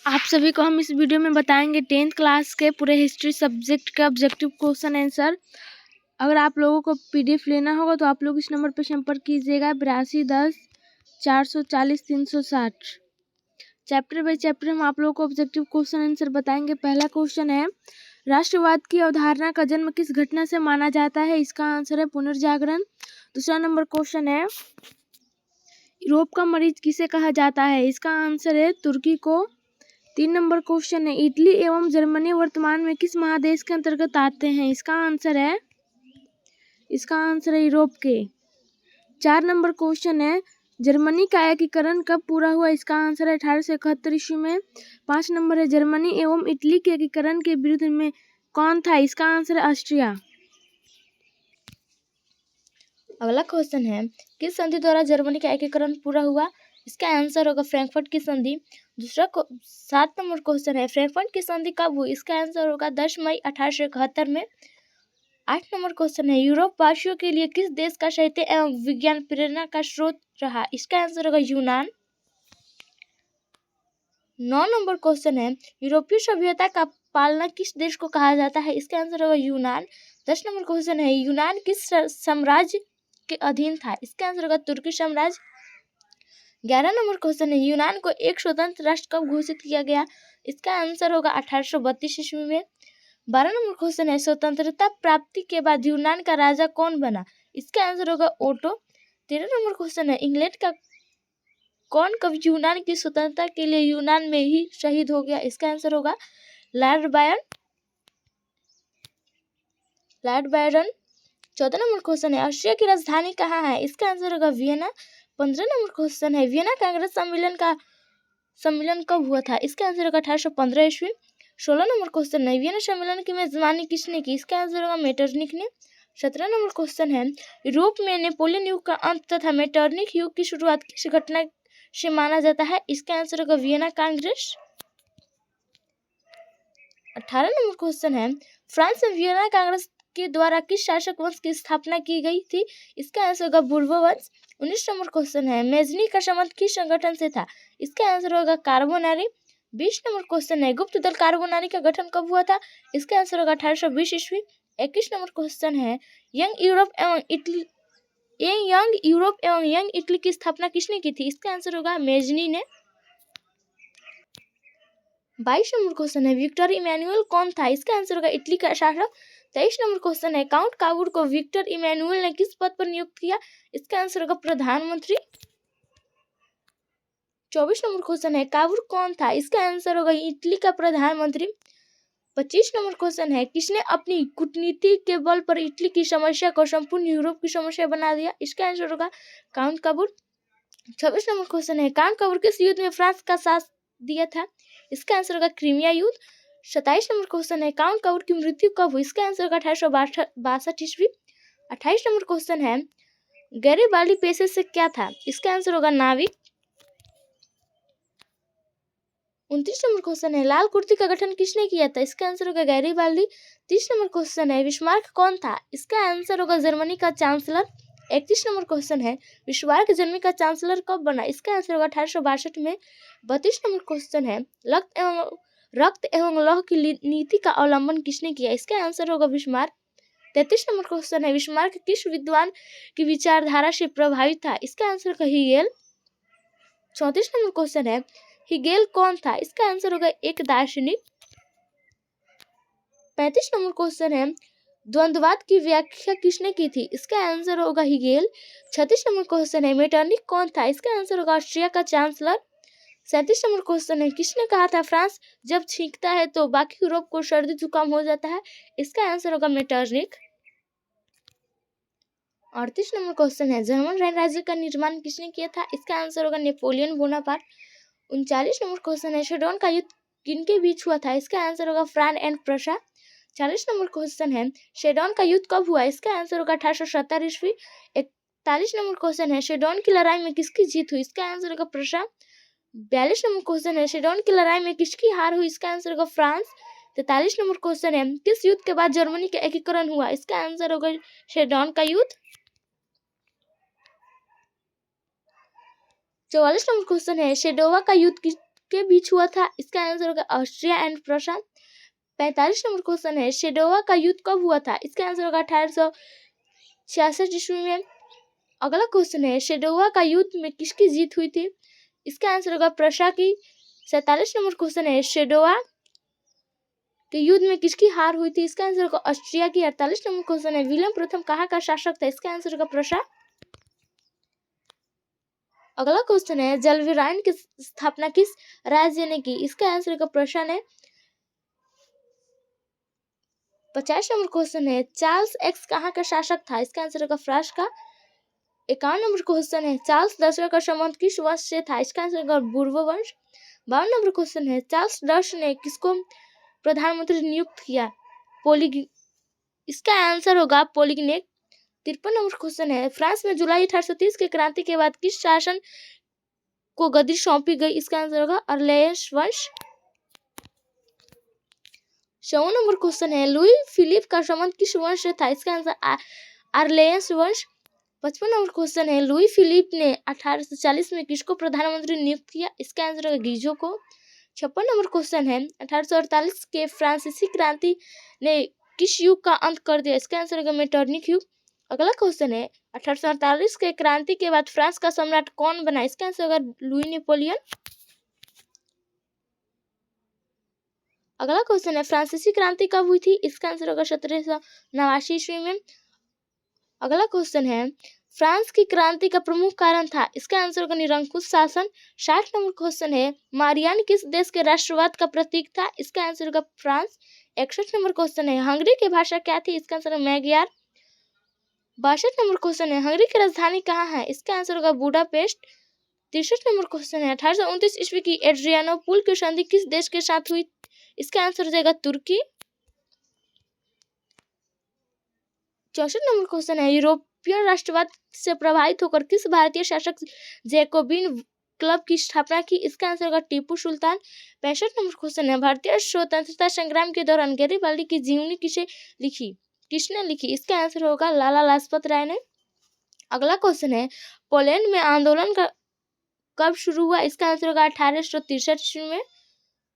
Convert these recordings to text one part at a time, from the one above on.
आप सभी को हम इस वीडियो में बताएंगे 10th क्लास के पूरे हिस्ट्री सब्जेक्ट का ऑब्जेक्टिव क्वेश्चन आंसर। अगर आप लोगों को पीडीएफ लेना होगा तो आप लोग इस नंबर पर संपर्क कीजिएगा 8210 440 360। चैप्टर बाय चैप्टर हम आप लोगों को ऑब्जेक्टिव क्वेश्चन आंसर बताएंगे। पहला क्वेश्चन है, राष्ट्रवाद की अवधारणा का जन्म किस घटना से माना जाता है? इसका आंसर है पुनर्जागरण। दूसरा नंबर क्वेश्चन है, यूरोप का मरीज किसे कहा जाता है? इसका आंसर है तुर्की को। 3 नंबर क्वेश्चन है, इटली एवं जर्मनी वर्तमान में किस महादेश के अंतर्गत आते हैं? इसका आंसर है यूरोप के। 4 नंबर क्वेश्चन है, जर्मनी का एकीकरण कब पूरा हुआ? इसका आंसर है 1871 ईस्वी में। 5 नंबर है, जर्मनी एवं इटली के एकीकरण के विरुद्ध में कौन था? इसका आंसर है ऑस्ट्रिया। अगला क्वेश्चन है, किस संधि द्वारा जर्मनी का एकीकरण पूरा हुआ? इसका आंसर होगा फ्रैंकफर्ट की संधि। 7 नंबर क्वेश्चन है, फ्रैंकफर्ट की संधि कब हुई? इसका आंसर होगा 10 मई 1871 में। 8 नंबर क्वेश्चन है, यूरोप वासियों के लिए किस देश का साहित्य एवं विज्ञान प्रेरणा का स्रोत रहा? इसका आंसर होगा यूनान। 9 नंबर क्वेश्चन है, यूरोपीय सभ्यता का पालना किस देश को कहा जाता है? इसका आंसर होगा यूनान। 10 नंबर क्वेश्चन है, यूनान किस साम्राज्य के अधीन था? इसका आंसर होगा तुर्की साम्राज्य। 11 नंबर क्वेश्चन है, यूनान को एक स्वतंत्र राष्ट्र कब घोषित किया गया? इसका आंसर होगा 1832 ईस्वी में। 12 नंबर क्वेश्चन है, स्वतंत्रता प्राप्ति के बाद यूनान का राजा कौन बना? इसका आंसर होगा ओटो। 13 नंबर क्वेश्चन है, इंग्लैंड का कौन कवि यूनान की स्वतंत्रता के लिए यूनान में ही शहीद हो गया? इसका आंसर होगा लॉर्ड बायरन। 14 नंबर क्वेश्चन है, ऑस्ट्रिया की राजधानी कहाँ है? इसका आंसर होगा वियना। 15 नंबर क्वेश्चन है, वियना कांग्रेस सम्मेलन कब हुआ था? इसका आंसर होगा 1815 ईस्वी। 16 नंबर क्वेश्चन है, वियना सम्मेलन की मेजबानी किसने की? इसका आंसर होगा मेटरनिख ने। 17 नंबर क्वेश्चन है, यूरोप में नेपोलियन युग का अंत तथा मेटरनिख युग की शुरुआत किस घटना से माना जाता है? इसका आंसर होगा वियना कांग्रेस। 18 नंबर क्वेश्चन है, फ्रांस में वियना कांग्रेस के द्वारा किस शासक वंश की स्थापना की गई थी? इसका आंसर होगा बूर्बो वंश। 19 नंबर क्वेश्चन है, मेजनी का संबंध किस संगठन से था? इसका आंसर होगा कार्बोनारी। 20 नंबर क्वेश्चन है, गुप्त दल कार्बोनारी का गठन कब हुआ था? इसका आंसर होगा 1820 ईस्वी। 21 नंबर क्वेश्चन है, यंग यूरोप एवं यंग इटली की स्थापना किसने की थी? इसका आंसर होगा मेजनी ने। 22 नंबर क्वेश्चन है, विक्टर इमैनुअल कौन था? इसका आंसर होगा इटली का शासक। 23 नंबर क्वेश्चन है, काउंट काबूर को विक्टर इमैनुअल ने किस पद पर नियुक्त किया? इसका आंसर होगा प्रधानमंत्री। 24 नंबर क्वेश्चन है, काबूर कौन था? इसका आंसर होगा इटली का प्रधानमंत्री। 25 नंबर क्वेश्चन है, किसने अपनी कूटनीति के बल पर इटली की समस्या को संपूर्ण यूरोप की समस्या बना दिया? इसका आंसर होगा काउंट काबूर। 26 नंबर क्वेश्चन है, काउंट काबूर किस युद्ध में फ्रांस का साथ दिया था? इसका आंसर होगा क्रीमिया युद्ध। 27 नंबर क्वेश्चन है, काउंट काबूर की मृत्यु कब हुई? इसका आंसर होगा 1862 ईस्वी। 28 नंबर क्वेश्चन है, गैरिबाल्डी पेशे से क्या था? इसका आंसर होगा नाविक। 29 नंबर क्वेश्चन है, लाल कुर्ती का गठन किसने किया था? इसका आंसर होगा गैरिबाल्डी। 30 नंबर क्वेश्चन है, बिस्मार्क कौन था? इसका आंसर होगा जर्मनी का चांसलर। 31 नंबर क्वेश्चन है, बिस्मार्क जर्मनी का चांसलर कब बना? इसका आंसर होगा 1862 में। 32 नंबर क्वेश्चन है, रक्त एवं लौह की नीति का अवलंबन किसने किया? इसका आंसर होगा बिस्मार्क। 33 नंबर क्वेश्चन है, बिस्मार्क किस विद्वान की विचारधारा से प्रभावित था? इसका आंसर होगा हीगेल। 34 नंबर क्वेश्चन है, हीगेल कौन था? इसका आंसर होगा एक दार्शनिक। 35 नंबर क्वेश्चन है, द्वंद्ववाद की व्याख्या किसने की थी? इसका आंसर होगा हीगेल। 36 नंबर क्वेश्चन है, मेटरनिख कौन था? इसका आंसर होगा ऑस्ट्रिया का चांसलर। 37 नंबर क्वेश्चन है, किसने कहा था फ्रांस जब छींकता है तो बाकी यूरोप को सर्दी जुकाम हो जाता है? इसका आंसर होगा मेटरनिख। 38 नंबर क्वेश्चन है, जर्मन राइन राज्य का निर्माण किसने किया था? इसका आंसर होगा नेपोलियन बोनापार्ट। 39 नंबर क्वेश्चन है, सेडोन का युद्ध किनके बीच हुआ था? इसका आंसर होगा France and Prussia. 40 number question है, सेडोन का युद्ध कब हुआ? इसका आंसर होगा 1870 ईस्वी। 41 नंबर क्वेश्चन है, सेडोन की लड़ाई में किसकी जीत हुई? इसका आंसर होगा प्रशा। 42 नंबर क्वेश्चन है, सेडोन की लड़ाई में किसकी हार हुई? इसका आंसर होगा फ्रांस। 43 नंबर क्वेश्चन है, किस युद्ध के बाद जर्मनी का एकीकरण हुआ? इसका आंसर होगा सेडोन का युद्ध। 44 नंबर क्वेश्चन है, सेडोवा का युद्ध किसके बीच हुआ था? इसका आंसर होगा Austria and Prussia. 45 number question है, शेडोवा का युद्ध कब हुआ था? इसका आंसर होगा 1866 ईस्वी में। अगला क्वेश्चन है, शेडोवा का युद्ध में किसकी जीत हुई थी? इसका आंसर होगा प्रूसिया की। 47 नंबर क्वेश्चन है, शेडोवा के युद्ध में किसकी हार हुई थी? इसका आंसर होगा ऑस्ट्रिया की। 48 नंबर क्वेश्चन है, विलियम प्रथम कहाँ का शासक था? इसका आंसर होगा प्रूसिया। अगला क्वेश्चन है, जलविरायन की स्थापना किस राज्य ने की? इसका आंसर होगा प्रूसिया ने। 50 नंबर क्वेश्चन है, चार्ल्स एक्स कहाँ का शासक था? इसका आंसर होगा फ्रांस का। 51 नंबर क्वेश्चन है, चार्ल्स 10वें का संबंध किस वंश से था? इसका आंसर होगा बूर्बो वंश। 52 नंबर क्वेश्चन है, चार्ल्स डच ने किसको प्रधानमंत्री नियुक्त किया? इसका आंसर होगा पोलिगनेक। 53 नंबर क्वेश्चन है, फ्रांस में जुलाई 1830 के क्रांति के बाद किस शासन को गद्दी सौंपी गई? इसका आंसर होगा अर्लेंस वंश। 54 नंबर क्वेश्चन है, लुई फिलिप का संबंध किस वंश से था? इसका आंसर अर्लेंस वंश। 55 नंबर क्वेश्चन है, लुई फिलिप ने 1840 में किसको प्रधानमंत्री नियुक्त किया? इसका आंसर होगा गीजो को। 56 नंबर क्वेश्चन है, 1848 के फ्रांसीसी क्रांति ने किस युग का अंत कर दिया? इसका आंसर होगा मेटरनिक युग। अगला क्वेश्चन है, 1848 के क्रांति के बाद फ्रांस का सम्राट कौन बना? इसका आंसर होगा लुई नेपोलियन। अगला क्वेश्चन है, फ्रांसीसी क्रांति कब हुई थी? इसका आंसर होगा 1789 ईस्वी में। अगला क्वेश्चन है, फ्रांस की क्रांति का प्रमुख कारण था? इसका आंसर होगा निरंकुश शासन। 60 नंबर क्वेश्चन है, मारियान किस देश के राष्ट्रवाद का प्रतीक था? इसका आंसर होगा फ्रांस। 61 नंबर क्वेश्चन है, हंगरी की भाषा क्या थी? इसका आंसर होगा मैग्यार। 62 नंबर क्वेश्चन है, हंगरी की राजधानी कहाँ है? इसका आंसर होगा बुडापेस्ट। 63 नंबर क्वेश्चन है, 1829 ईस्वी की एड्रियानोपुल की संधि किस देश के साथ हुई? इसका आंसर हो जाएगा तुर्की। 64 नंबर क्वेश्चन है, यूरोपियन राष्ट्रवाद से प्रभावित होकर किस भारतीय शासक जैकोबिन क्लब की स्थापना की? इसका आंसर होगा टीपू सुल्तान। 65 नंबर क्वेश्चन है, भारतीय स्वतंत्रता संग्राम के दौरान गैरीबाल्डी की जीवनी किसने लिखी? इसका आंसर होगा लाला लाजपत राय ने। अगला क्वेश्चन है, पोलैंड में आंदोलन कब शुरू हुआ? इसका आंसर होगा 1863 ईस्वी में।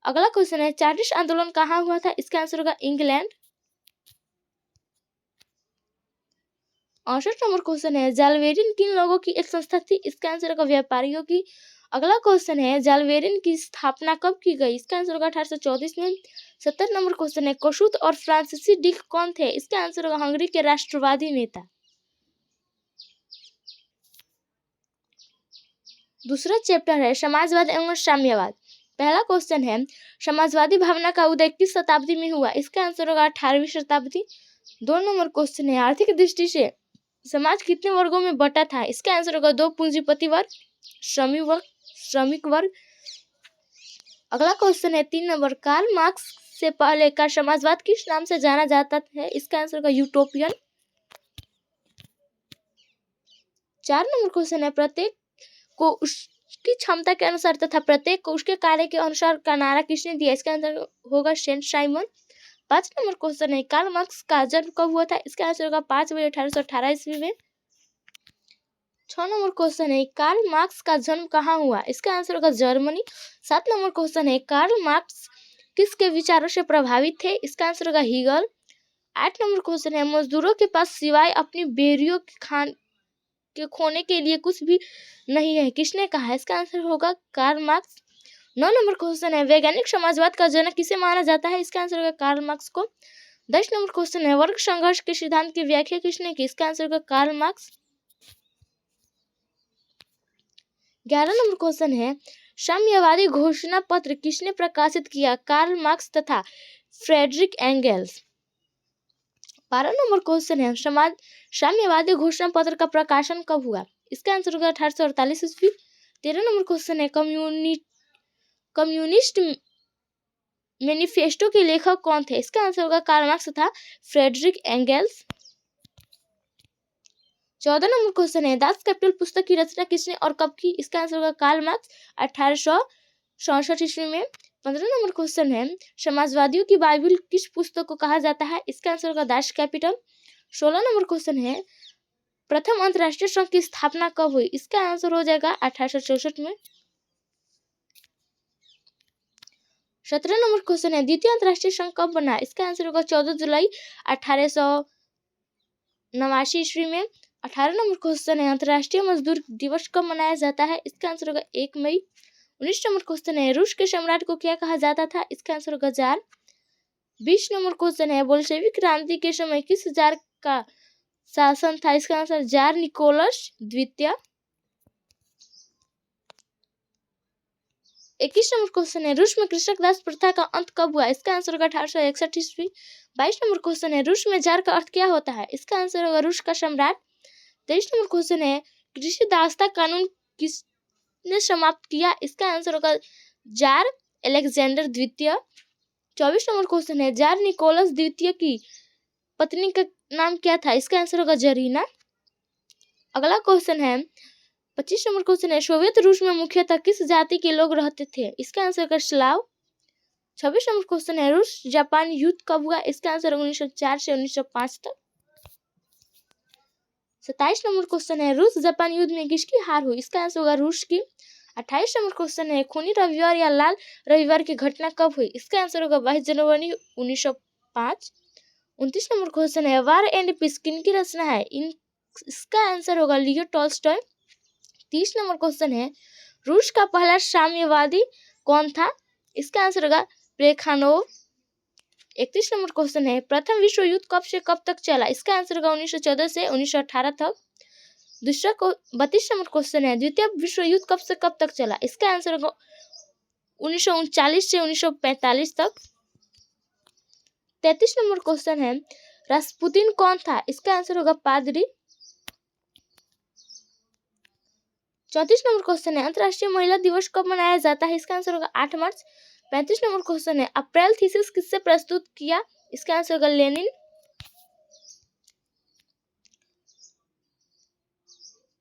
अगला क्वेश्चन है, चार्टिस्ट आंदोलन कहाँ हुआ था? इसका आंसर होगा इंग्लैंड। 68 नंबर क्वेश्चन है, जालवेरिन किन लोगों की एक संस्था थी? इसका आंसर होगा व्यापारियों की। अगला क्वेश्चन है, जालवेरिन की स्थापना कब की गई? इसका आंसर होगा 1834 में। 70 नंबर क्वेश्चन है, कोशुत और फ्रांसीसी डिक कौन थे? इसका आंसर होगा हंगरी के राष्ट्रवादी नेता। दूसरा चैप्टर है समाजवाद एवं साम्यवाद। पहला क्वेश्चन है, समाजवादी भावना का उदय किस शताब्दी में हुआ? इसका आंसर होगा 18वीं शताब्दी। 2 नंबर क्वेश्चन है, आर्थिक दृष्टि से समाज कितने वर्गों में बटा था? इसका आंसर होगा 2, पूंजीपति वर्ग, श्रमिक वर्ग। अगला क्वेश्चन है 3 नंबर, कार्ल मार्क्स से पहले का समाजवाद किस नाम से जाना जाता है? इसका आंसर होगा यूटोपियन। 4 नंबर क्वेश्चन है, प्रत्येक को उसकी क्षमता के अनुसार तथा प्रत्येक को उसके कार्य के अनुसार का नारा किसने दिया? इसका आंसर होगा सेंट साइमन। 5 नंबर क्वेश्चन है, कार्ल मार्क्स का जन्म कब हुआ था? इसका आंसर होगा 5 मई 1818 ईस्वी में। 6 नंबर क्वेश्चन है, कार्ल मार्क्स का जन्म कहाँ हुआ? इसका आंसर होगा जर्मनी। 7 नंबर क्वेश्चन है, कार्ल मार्क्स किसके विचारों से प्रभावित थे? इसका आंसर होगा हीगल। 8 नंबर क्वेश्चन है, मजदूरों के पास सिवाय अपनी बेरियों के खोने के लिए कुछ भी नहीं है, किसने कहा? इसका आंसर होगा कार्ल मार्क्स। 9 नंबर क्वेश्चन है, वैज्ञानिक समाजवाद का जनक किसे माना जाता है? इसका आंसर होगा कार्ल मार्क्स को। 10 नंबर क्वेश्चन है, वर्ग संघर्ष के सिद्धांत की व्याख्या किसने की? इसका आंसर होगा कार्ल मार्क्स। 11 नंबर क्वेश्चन है, साम्यवादी घोषणा पत्र किसने प्रकाशित किया? कार्ल मार्क्स तथा फ्रेडरिक एंगेल्स। 12 नंबर क्वेश्चन है, साम्यवादी घोषणा पत्र का प्रकाशन कब हुआ? इसका आंसर होगा 1848 ईस्वी। 13 नंबर क्वेश्चन है, कम्युनिस्ट मैनिफेस्टो के लेखक कौन थे? इसका आंसर होगा कार्ल मार्क्स तथा फ्रेडरिक एंगेल्स। 14 नंबर क्वेश्चन है, दास कैपिटल पुस्तक की रचना किसने और कब की? इसका आंसर होगा कार्ल मार्क्स 1864 ईस्वी में। 15 नंबर क्वेश्चन है, समाजवादियों की बाइबिल किस पुस्तक को कहा जाता है? इसका आंसर होगा दास कैपिटल। 16 नंबर क्वेश्चन है, प्रथम अंतरराष्ट्रीय संघ की स्थापना कब हुई? इसका आंसर हो जाएगा 1864 में। 17 नंबर क्वेश्चन है द्वितीय अंतर्राष्ट्रीय संघ कब बना? इसका आंसर होगा 14 जुलाई 1889 ईस्वी में। 18 नंबर क्वेश्चन है अंतर्राष्ट्रीय मजदूर दिवस कब मनाया जाता है? इसका आंसर होगा 1 मई। 19 नंबर क्वेश्चन है रूस के सम्राट को क्या कहा जाता था? इसका आंसर होगा जार। 20 नंबर क्वेश्चन है बोल्शेविक क्रांति के समय किस जार का शासन था? इसका आंसर जार निकोलस द्वितीय। 21 नंबर क्वेश्चन है रूस में कृषक दास प्रथा का अंत कब हुआ? इसका आंसर होगा 1861 ईस्वी। 22 नंबर क्वेश्चन है रूस में जार का अर्थ क्या होता है? इसका आंसर होगा रूस का सम्राट। 23 नंबर क्वेश्चन है कृषि दासता कानून किसने समाप्त किया? इसका आंसर होगा जार अलेक्जेंडर द्वितीय। 24 नंबर क्वेश्चन है जार निकोलस द्वितीय की पत्नी का नाम क्या था? इसका आंसर होगा जरीना। अगला क्वेश्चन है 25 नंबर क्वेश्चन है सोवियत रूस में मुख्यतः किस जाति के लोग रहते थे? इसका आंसर होगा स्लाव। 26 नंबर क्वेश्चन है रूस जापान युद्ध कब हुआ? इसका आंसर होगा 1904 से 1905 तक। 27 नंबर क्वेश्चन है रूस जापान युद्ध में किसकी हार हुई? इसका आंसर होगा रूस की। 28 नंबर क्वेश्चन है खूनी रविवार या लाल रविवार की घटना कब हुई? इसका आंसर होगा 22 जनवरी 1905। 29 नंबर क्वेश्चन है वार एंड पीस किनकी रचना है? इसका आंसर होगा लियो टॉल्स्टॉय। 30 नंबर क्वेश्चन है रूस का पहला साम्यवादी कौन था? इसका आंसर होगा प्लेखानोव। 31 नंबर क्वेश्चन है प्रथम विश्व युद्ध कब से कब तक चला? इसका आंसर होगा 1914 से 1918 तक। 32 नंबर क्वेश्चन है द्वितीय विश्व युद्ध कब से कब तक चला? इसका आंसर होगा 1939 से 1945 तक। 33 नंबर क्वेश्चन है रास्पुतिन कौन था? इसका आंसर होगा पादरी। 34 नंबर क्वेश्चन है अंतर्राष्ट्रीय महिला दिवस कब मनाया जाता है? इसका आंसर होगा 8 मार्च। 35 नंबर क्वेश्चन है अप्रैल थीसिस किससे प्रस्तुत किया? इसका आंसर होगा लेनिन।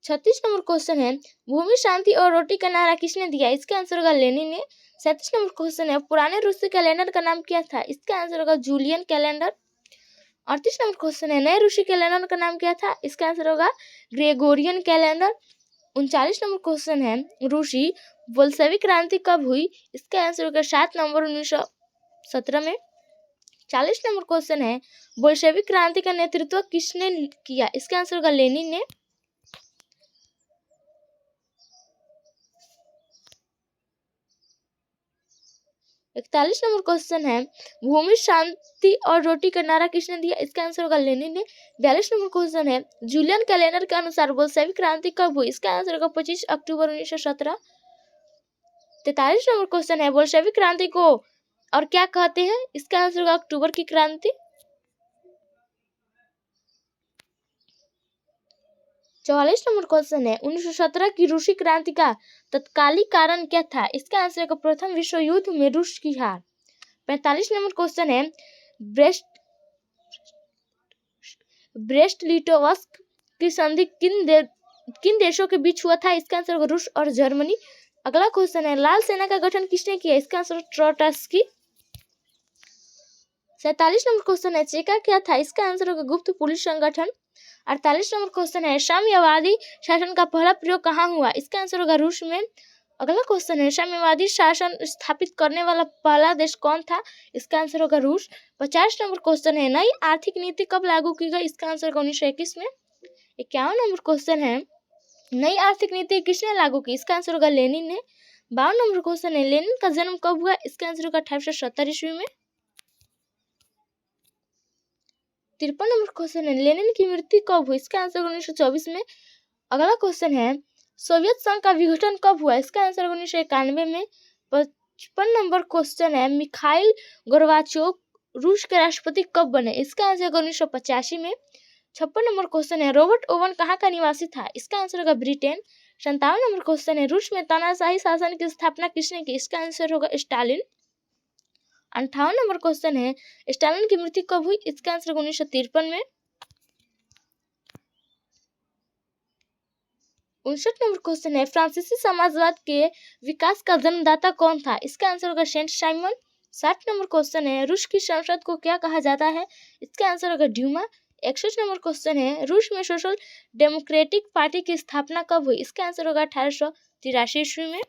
36 नंबर क्वेश्चन है भूमि शांति और रोटी का नारा किसने दिया? इसका आंसर होगा लेनिन ने। 37 नंबर क्वेश्चन है पुराने रूसी कैलेंडर का नाम क्या था? इसका आंसर होगा जूलियन कैलेंडर। 38 नंबर क्वेश्चन है नए रूसी कैलेंडर का नाम क्या था? इसका आंसर होगा ग्रेगोरियन कैलेंडर। 39 नंबर क्वेश्चन है रूसी बोल्शेविक क्रांति कब हुई? इसका आंसर होगा 7 नवंबर 1917 में। 40 नंबर क्वेश्चन है बोल्शेविक क्रांति का नेतृत्व किसने किया? इसका आंसर होगा लेनिन ने। 41 नंबर क्वेश्चन है भूमि शांति और रोटी का नारा किसने दिया? इसका आंसर होगा लेनिन ने। 42 नंबर क्वेश्चन है जूलियन कैलेंडर के अनुसार बोल्शेविक क्रांति कब हुई? इसका आंसर होगा 25 अक्टूबर 1917। 43 नंबर क्वेश्चन है बोल्शेविक क्रांति को और क्या कहते हैं? इसका आंसर होगा अक्टूबर की क्रांति। 44 नंबर क्वेश्चन है 1917 की रूसी क्रांति का तत्कालिक कारण क्या था? इसका आंसर होगा प्रथम विश्व युद्ध में रूस की हार। 45 नंबर क्वेश्चन है ब्रेस्ट लिटोवस्क की संधि किन देशों के बीच हुआ था? इसका आंसर होगा रूस और जर्मनी। अगला क्वेश्चन है लाल सेना का गठन किसने किया? इसका आंसर ट्रोट्स्की। 47 नंबर क्वेश्चन है चेका क्या था? इसका आंसर होगा गुप्त पुलिस संगठन। 48 नंबर क्वेश्चन है साम्यवादी शासन का पहला प्रयोग कहाँ हुआ? इसका आंसर होगा रूस में। अगला क्वेश्चन है साम्यवादी शासन स्थापित करने वाला पहला देश कौन था? इसका आंसर होगा रूस। 50 नंबर क्वेश्चन है नई आर्थिक नीति कब लागू की गई? इसका आंसर होगा 1921 में। 51 नंबर क्वेश्चन है नई आर्थिक नीति किसने लागू की? इसका आंसर होगा लेनिन ने। 52 नंबर क्वेश्चन है लेनिन का जन्म कब हुआ? इसका आंसर होगा 1870 ईस्वी में। 53 नंबर क्वेश्चन है लेनिन की मृत्यु कब हुई? इसका आंसर 1924 में। अगला क्वेश्चन है सोवियत संघ का विघटन कब हुआ? इसका आंसर 1991 में। 55 नंबर क्वेश्चन है मिखाइल गोर्बाचोव रूस के राष्ट्रपति कब बने? इसका आंसर 1985 में। 56 नंबर क्वेश्चन है रॉबर्ट ओवन कहाँ का निवासी था? इसका आंसर होगा ब्रिटेन। 57 नंबर क्वेश्चन है रूस में तानाशाही शासन की स्थापना किसने की? इसका आंसर होगा स्टालिन। 58 नंबर क्वेश्चन है स्टालिन की मृत्यु कब हुई? इसका आंसर 1953 में। 59 नंबर क्वेश्चन है फ्रांसीसी समाजवाद के विकास का जन्मदाता कौन था? इसका आंसर होगा सेंट साइमन। 60 नंबर क्वेश्चन है रूस की संसद को क्या कहा जाता है? इसका आंसर होगा ड्यूमा। 61 नंबर क्वेश्चन है रूस में सोशल डेमोक्रेटिक पार्टी की स्थापना कब हुई? इसका आंसर होगा 1883 ईस्वी में।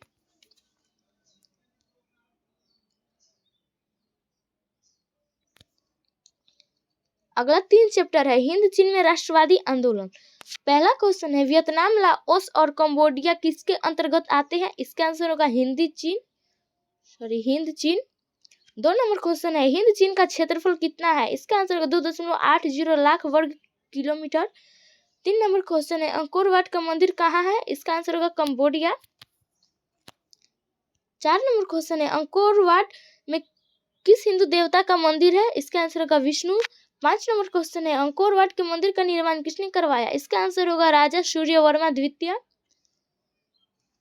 अगला 3 चैप्टर है हिंद चीन में राष्ट्रवादी आंदोलन। पहला क्वेश्चन है वियतनाम, लाओस और कंबोडिया किसके अंतर्गत आते हैं? इसका आंसर होगा हिंद चीन। 2 नंबर क्वेश्चन है हिंद चीन का क्षेत्रफल कितना है? इसका आंसर होगा 2.80 लाख वर्ग किलोमीटर। 3 नंबर क्वेश्चन है अंकोर वाट का मंदिर कहाँ है? इसका आंसर होगा कंबोडिया। 4 नंबर क्वेश्चन है अंकोर वाट में किस हिंदू देवता का मंदिर है? इसका आंसर होगा विष्णु। 5 नंबर क्वेश्चन है अंकोर वाट के मंदिर का निर्माण किसने करवाया? इसका आंसर होगा राजा सूर्यवर्मा द्वितीय।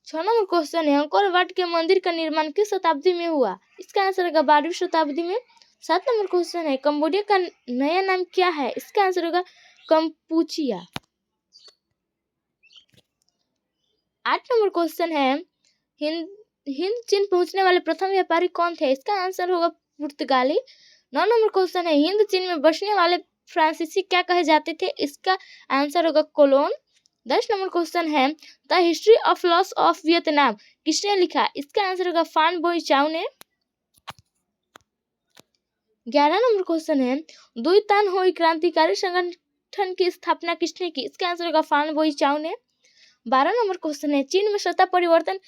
6 नंबर क्वेश्चन है अंकोर वाट के मंदिर का निर्माण किस शताब्दी में हुआ? इसका आंसर होगा 12वीं शताब्दी में। 7 नंबर क्वेश्चन है कंबोडिया का नया नाम क्या है? इसका आंसर होगा कंपूचिया। 8 नंबर क्वेश्चन है हिंद चीन पहुंचने वाले प्रथम व्यापारी कौन थे? इसका आंसर होगा पुर्तगाली। 9 नंबर क्वेश्चन है हिंद चीन में बसने वाले फ्रांसीसी क्या कहे जाते थे? इसका आंसर होगा कोलोन। 10 नंबर क्वेश्चन है the history of loss of Vietnam किसने लिखा? इसका आंसर होगा फान बोई चाउ ने। 11 नंबर क्वेश्चन है दुई तान होई क्रांतिकारी संगठन की स्थापना किसने की? इसका आंसर होगा फान बोई चाउ ने। 12 नंबर क्वेश्चन है चीन में सत्ता परिवर्तन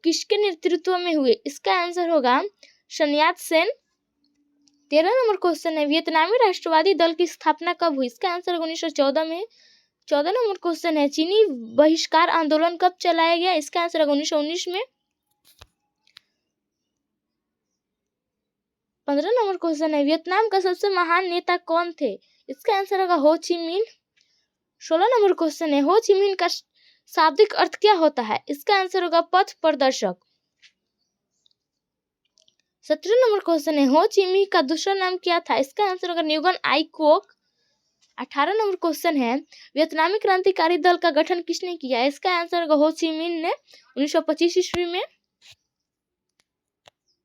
किसके नेतृत्व में हुए? इसका आंसर होगा सन यात सेन। 13 नंबर क्वेश्चन है वियतनामी राष्ट्रवादी दल की स्थापना कब हुई? इसका आंसर होगा 1914 में। 14 नंबर क्वेश्चन है चीनी बहिष्कार आंदोलन कब चलाया गया? इसका आंसर होगा 1919 में। 15 नंबर क्वेश्चन है वियतनाम का सबसे महान नेता कौन थे? इसका आंसर होगा हो ची मिन। 16 नंबर क्वेश्चन है हो ची मिन का शाब्दिक अर्थ क्या होता है? इसका आंसर होगा पथ प्रदर्शक। 17 नंबर क्वेश्चन है हो ची मिन का दूसरा नाम क्या था? इसका आंसर होगा न्यूगन आई क्वोक। 18 नंबर क्वेश्चन है वियतनामी क्रांतिकारी दल का गठन किसने किया? इसका आंसर होगा हो ची मिन ने 1925 ईस्वी में।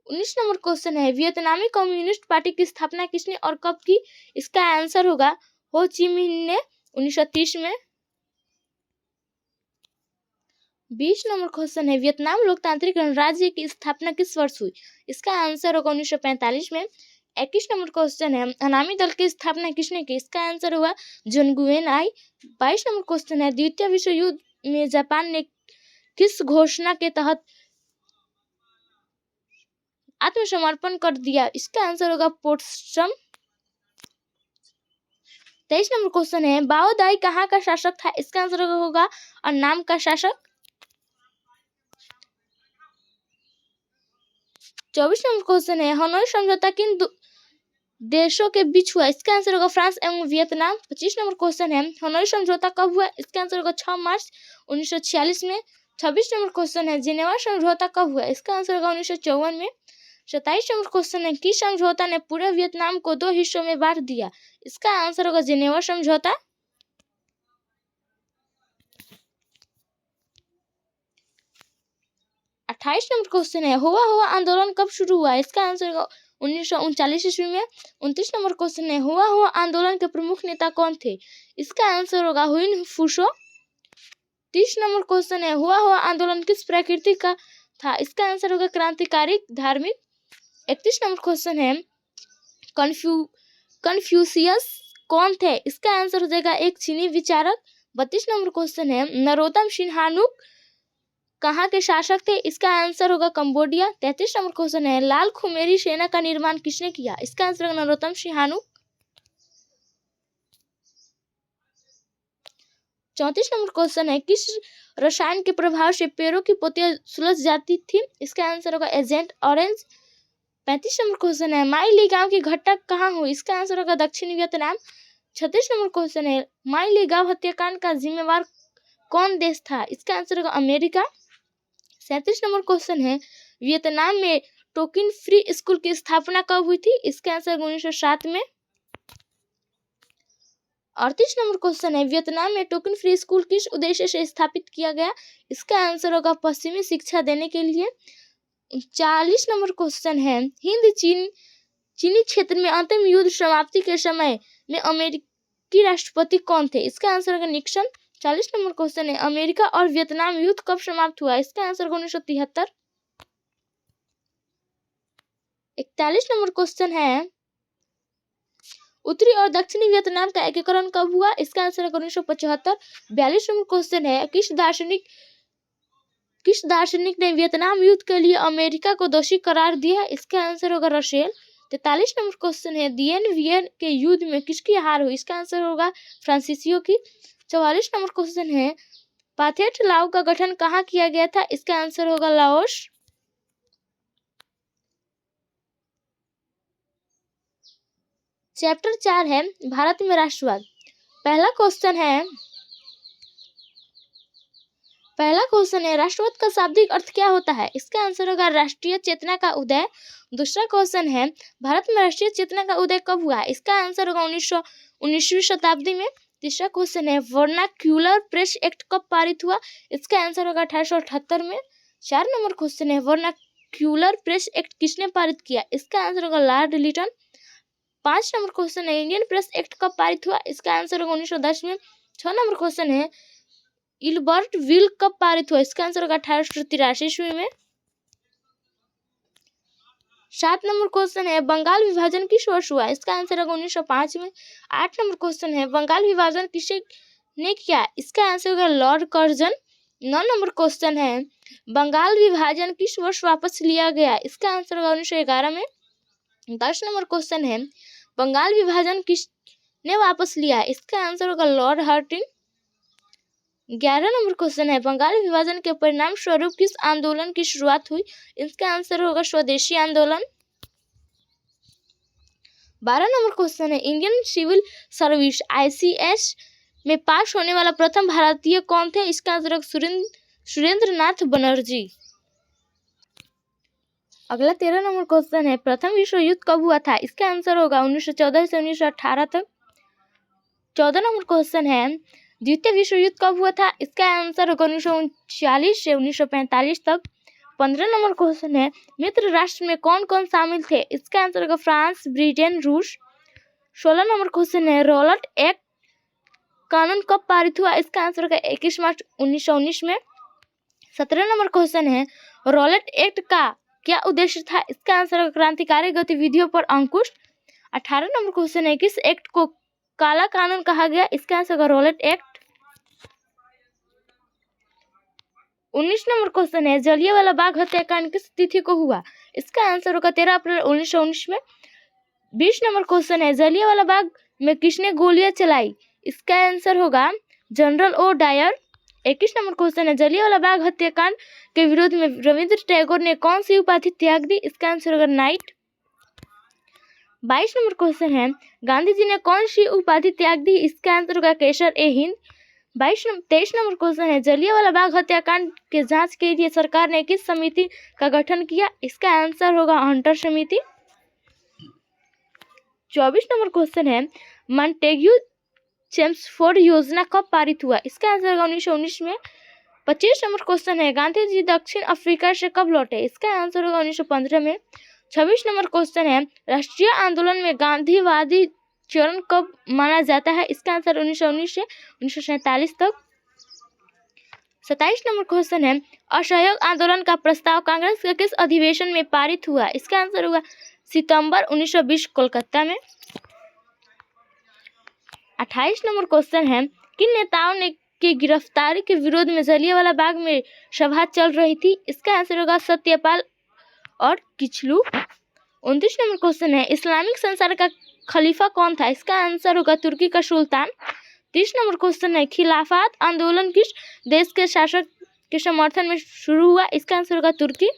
19 नंबर क्वेश्चन है वियतनामी कम्युनिस्ट पार्टी की स्थापना किसने और कब की? इसका आंसर होगा हो ची मिन ने 1930 में। 20 नंबर क्वेश्चन है वियतनाम लोकतांत्रिक गणराज्य की स्थापना किस वर्ष हुई? इसका आंसर होगा 1945 में। 21 नंबर क्वेश्चन है अनामी दल की स्थापना किसने की? इसका आंसर हुआ जन गुएन आई। 22 नंबर क्वेश्चन है द्वितीय विश्व युद्ध में जापान ने किस घोषणा के तहत आत्मसमर्पण कर दिया? इसका आंसर होगा पोट्सडम। 23 नंबर क्वेश्चन है बाओ दाई कहाँ का शासक था? इसका आंसर होगा अन्नाम का शासक। 24 नंबर क्वेश्चन है हनोई समझौता किन देशों के बीच हुआ? इसका आंसर होगा फ्रांस एवं वियतनाम। 25 नंबर क्वेश्चन है हनोई समझौता कब हुआ? इसका आंसर होगा 6 मार्च 1946 में। 26 नंबर क्वेश्चन है जिनेवा समझौता कब हुआ? इसका आंसर होगा 1954 में। 27 नंबर क्वेश्चन है किस समझौता ने पूरे वियतनाम को 2 हिस्सों में बांट दिया? इसका आंसर होगा जिनेवा समझौता। 28 नंबर क्वेश्चन है हुआ आंदोलन कब शुरू हुआ? इसका आंसर होगा 1939 ईस्वी में। 29 नंबर क्वेश्चन है हुआ आंदोलन के प्रमुख नेता कौन थे? इसका आंसर होगा हुइन फूसो। 30 नंबर क्वेश्चन है हुआ आंदोलन किस प्रकृति का था? इसका आंसर होगा क्रांतिकारी धार्मिक। 31 नंबर क्वेश्चन है कन्फ्यूशियस कौन थे? इसका आंसर हो जाएगा एक चीनी विचारक। 32 नंबर क्वेश्चन है नरोत्तम सिंहानुक कहाँ के शासक थे? इसका आंसर होगा कंबोडिया। 33 नंबर क्वेश्चन है लाल खुमेरी सेना का निर्माण किसने किया? इसका आंसर होगा नरोत्तम सिंहानुक। 34 नंबर क्वेश्चन है किस रसायन के प्रभाव से पेड़ों की पत्तियां सुलझ जाती थी? इसका आंसर होगा एजेंट ऑरेंज। 35 नंबर क्वेश्चन है माई ली गांव की घटना कहाँ हुई? इसका आंसर होगा दक्षिणी वियतनाम। 36 नंबर क्वेश्चन है माई ली गांव हत्याकांड का जिम्मेवार कौन देश था? इसका आंसर होगा अमेरिका। 37 नंबर क्वेश्चन है वियतनाम में टोकिन फ्री स्कूल की स्थापना कब हुई थी? इसका आंसर 1907 में। 38 नंबर क्वेश्चन है वियतनाम में टोकन फ्री स्कूल किस उद्देश्य से स्थापित किया गया? इसका आंसर होगा पश्चिमी शिक्षा देने के लिए। 40 नंबर क्वेश्चन है हिंद चीनी क्षेत्र में अंतिम युद्ध समाप्ति के समय में अमेरिकी राष्ट्रपति कौन थे? इसका आंसर होगा निक्सन। 40 नंबर क्वेश्चन है अमेरिका और वियतनाम युद्ध कब समाप्त हुआ? इसका आंसर होगा 1973। 41 नंबर क्वेश्चन है उत्तरी और दक्षिणी वियतनाम का एकीकरण कब हुआ? इसका आंसर है 1975। 42 नंबर क्वेश्चन है, किस दार्शनिक ने वियतनाम युद्ध के लिए अमेरिका को दोषी करार दिया? इसका आंसर होगा रसेल। 43 नंबर क्वेश्चन है, दिएन वियन के युद्ध में किसकी हार हुई? इसका आंसर होगा फ्रांसीसियों की। 44 नंबर क्वेश्चन है, पाथेट लाओ का गठन कहाँ किया गया था? इसका आंसर होगा लाओस। चैप्टर 4 है भारत में राष्ट्रवाद। पहला क्वेश्चन है राष्ट्रवाद का शाब्दिक अर्थ क्या होता है? इसका आंसर होगा राष्ट्रीय चेतना का उदय। दूसरा क्वेश्चन है भारत में राष्ट्रीय चेतना का उदय कब हुआ? इसका आंसर होगा 19वीं शताब्दी में। तीसरा क्वेश्चन है वर्नाक्यूलर प्रेस एक्ट कब पारित हुआ? इसका आंसर होगा 1878 में। 4 नंबर क्वेश्चन है वर्नाक्यूलर प्रेस एक्ट किसने पारित किया? इसका आंसर होगा लॉर्ड लिटन। 5 नंबर क्वेश्चन है इंडियन प्रेस एक्ट कब पारित हुआ? इसका आंसर होगा 1910 में। 6 नंबर क्वेश्चन है इल्बर्ट विल कब पारित हुआ? इसका आंसर होगा 1883 ईस्वी में। 7 नंबर क्वेश्चन है बंगाल विभाजन किस वर्ष हुआ? इसका आंसर होगा 1905 में। 8 नंबर क्वेश्चन है बंगाल विभाजन किसने किया? इसका आंसर होगा लॉर्ड कर्जन। 9 नंबर क्वेश्चन है बंगाल विभाजन किस वर्ष वापस लिया गया? इसका आंसर होगा 1911 में। 10 नंबर क्वेश्चन है बंगाल विभाजन किसने वापस लिया? इसका आंसर होगा लॉर्ड हर्टिन। 11 नंबर क्वेश्चन है बंगाल विभाजन के परिणाम स्वरूप किस आंदोलन की शुरुआत हुई? इसका आंसर होगा स्वदेशी आंदोलन। 12 नंबर क्वेश्चन है इंडियन सिविल सर्विस ICS में पास होने वाला प्रथम भारतीय कौन थे? इसका आंसर होगा सुरेंद्र नाथ बनर्जी। अगला 13 नंबर क्वेश्चन है प्रथम विश्व युद्ध कब हुआ था? इसका आंसर होगा 1914 से 1918 तक। 14 नंबर क्वेश्चन है द्वितीय विश्व युद्ध कब हुआ था? इसका आंसर होगा 1939 से 1945 तक। 15 नंबर क्वेश्चन है मित्र राष्ट्र में कौन कौन शामिल थे? इसका आंसर होगा फ्रांस, ब्रिटेन, रूस। 16 नंबर क्वेश्चन है रॉलेट एक्ट कानून कब पारित हुआ? इसका आंसर होगा 21 मार्च 1919 में। 17 नंबर क्वेश्चन है रॉलेट एक्ट का क्या उद्देश्य था? इसका आंसर होगा क्रांतिकारी गतिविधियों पर अंकुश। 18 नंबर क्वेश्चन है किस एक्ट को काला कानून कहा गया? इसका आंसर होगा रॉलेट एक्ट। 19 नंबर क्वेश्चन है जलियांवाला बाग हत्याकांड किस तिथि को हुआ? इसका आंसर होगा 13 अप्रैल 1919 में। 20 नंबर क्वेश्चन है जलियांवाला बाग में किसने गोलियां चलाई? इसका आंसर होगा general O Dyer. 21 number question है जलियांवाला बाग हत्याकांड के विरोध में रविंद्र टैगोर ने कौन सी उपाधि त्याग दी? इसका आंसर होगा नाइट। 22 नंबर क्वेश्चन है गांधी जी ने कौन सी उपाधि त्याग दी? इसका आंसर होगा केसर ए हिंद। 23 नंबर क्वेश्चन है जलियांवाला बाग हत्याकांड के जांच के लिए सरकार ने किस समिति का गठन किया? इसका आंसर होगा हंटर समिति। 24 नंबर क्वेश्चन है मॉन्टेग्यू चेम्सफोर्ड योजना कब पारित हुआ? इसका आंसर होगा 1919 में। 25 नंबर क्वेश्चन है गांधी जी दक्षिण अफ्रीका से कब लौटे? इसका आंसर होगा 1915 में। 26 नंबर क्वेश्चन है राष्ट्रीय आंदोलन में गांधीवादी चरण कब माना जाता है? इसका आंसर 1919 से 1947 तक। 27 नंबर क्वेश्चन है असहयोग आंदोलन का प्रस्ताव कांग्रेस के किस अधिवेशन में पारित हुआ? इसका आंसर होगा सितंबर 1920 कोलकाता में। 28 नंबर क्वेश्चन है किन नेताओं ने की गिरफ्तारी के विरोध में जलियांवाला बाग में सभा चल रही थी? इसका आंसर होगा सत्यपाल और किचलू। 29 नंबर क्वेश्चन है इस्लामिक संसार का खलीफा कौन था? इसका आंसर होगा तुर्की का सुल्तान। 30 नंबर क्वेश्चन है खिलाफत आंदोलन किस देश के शासक के समर्थन में शुरू हुआ? इसका आंसर होगा तुर्की।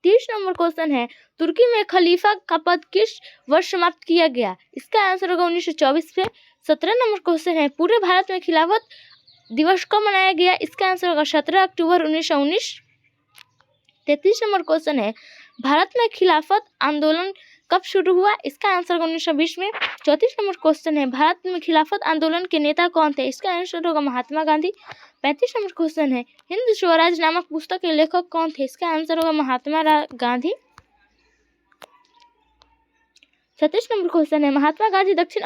30 नंबर क्वेश्चन है तुर्की में खलीफा का पद किस वर्ष समाप्त किया गया? इसका आंसर होगा 1924 से। 17 नंबर क्वेश्चन है पूरे भारत में खिलाफत दिवस कब मनाया गया? इसका आंसर होगा 17 अक्टूबर 1919। 33 नंबर क्वेश्चन है भारत में खिलाफत आंदोलन कब शुरू हुआ? इसका आंसर होगा 1920 में। 34 नंबर क्वेश्चन है भारत में खिलाफत आंदोलन के नेता कौन थे? इसका आंसर होगा महात्मा गांधी। 35 नंबर क्वेश्चन है हिंद स्वराज नामक पुस्तक के लेखक कौन थे? इसका आंसर होगा महात्मा गांधी। 37 नंबर क्वेश्चन है महात्मा गांधी दक्षिण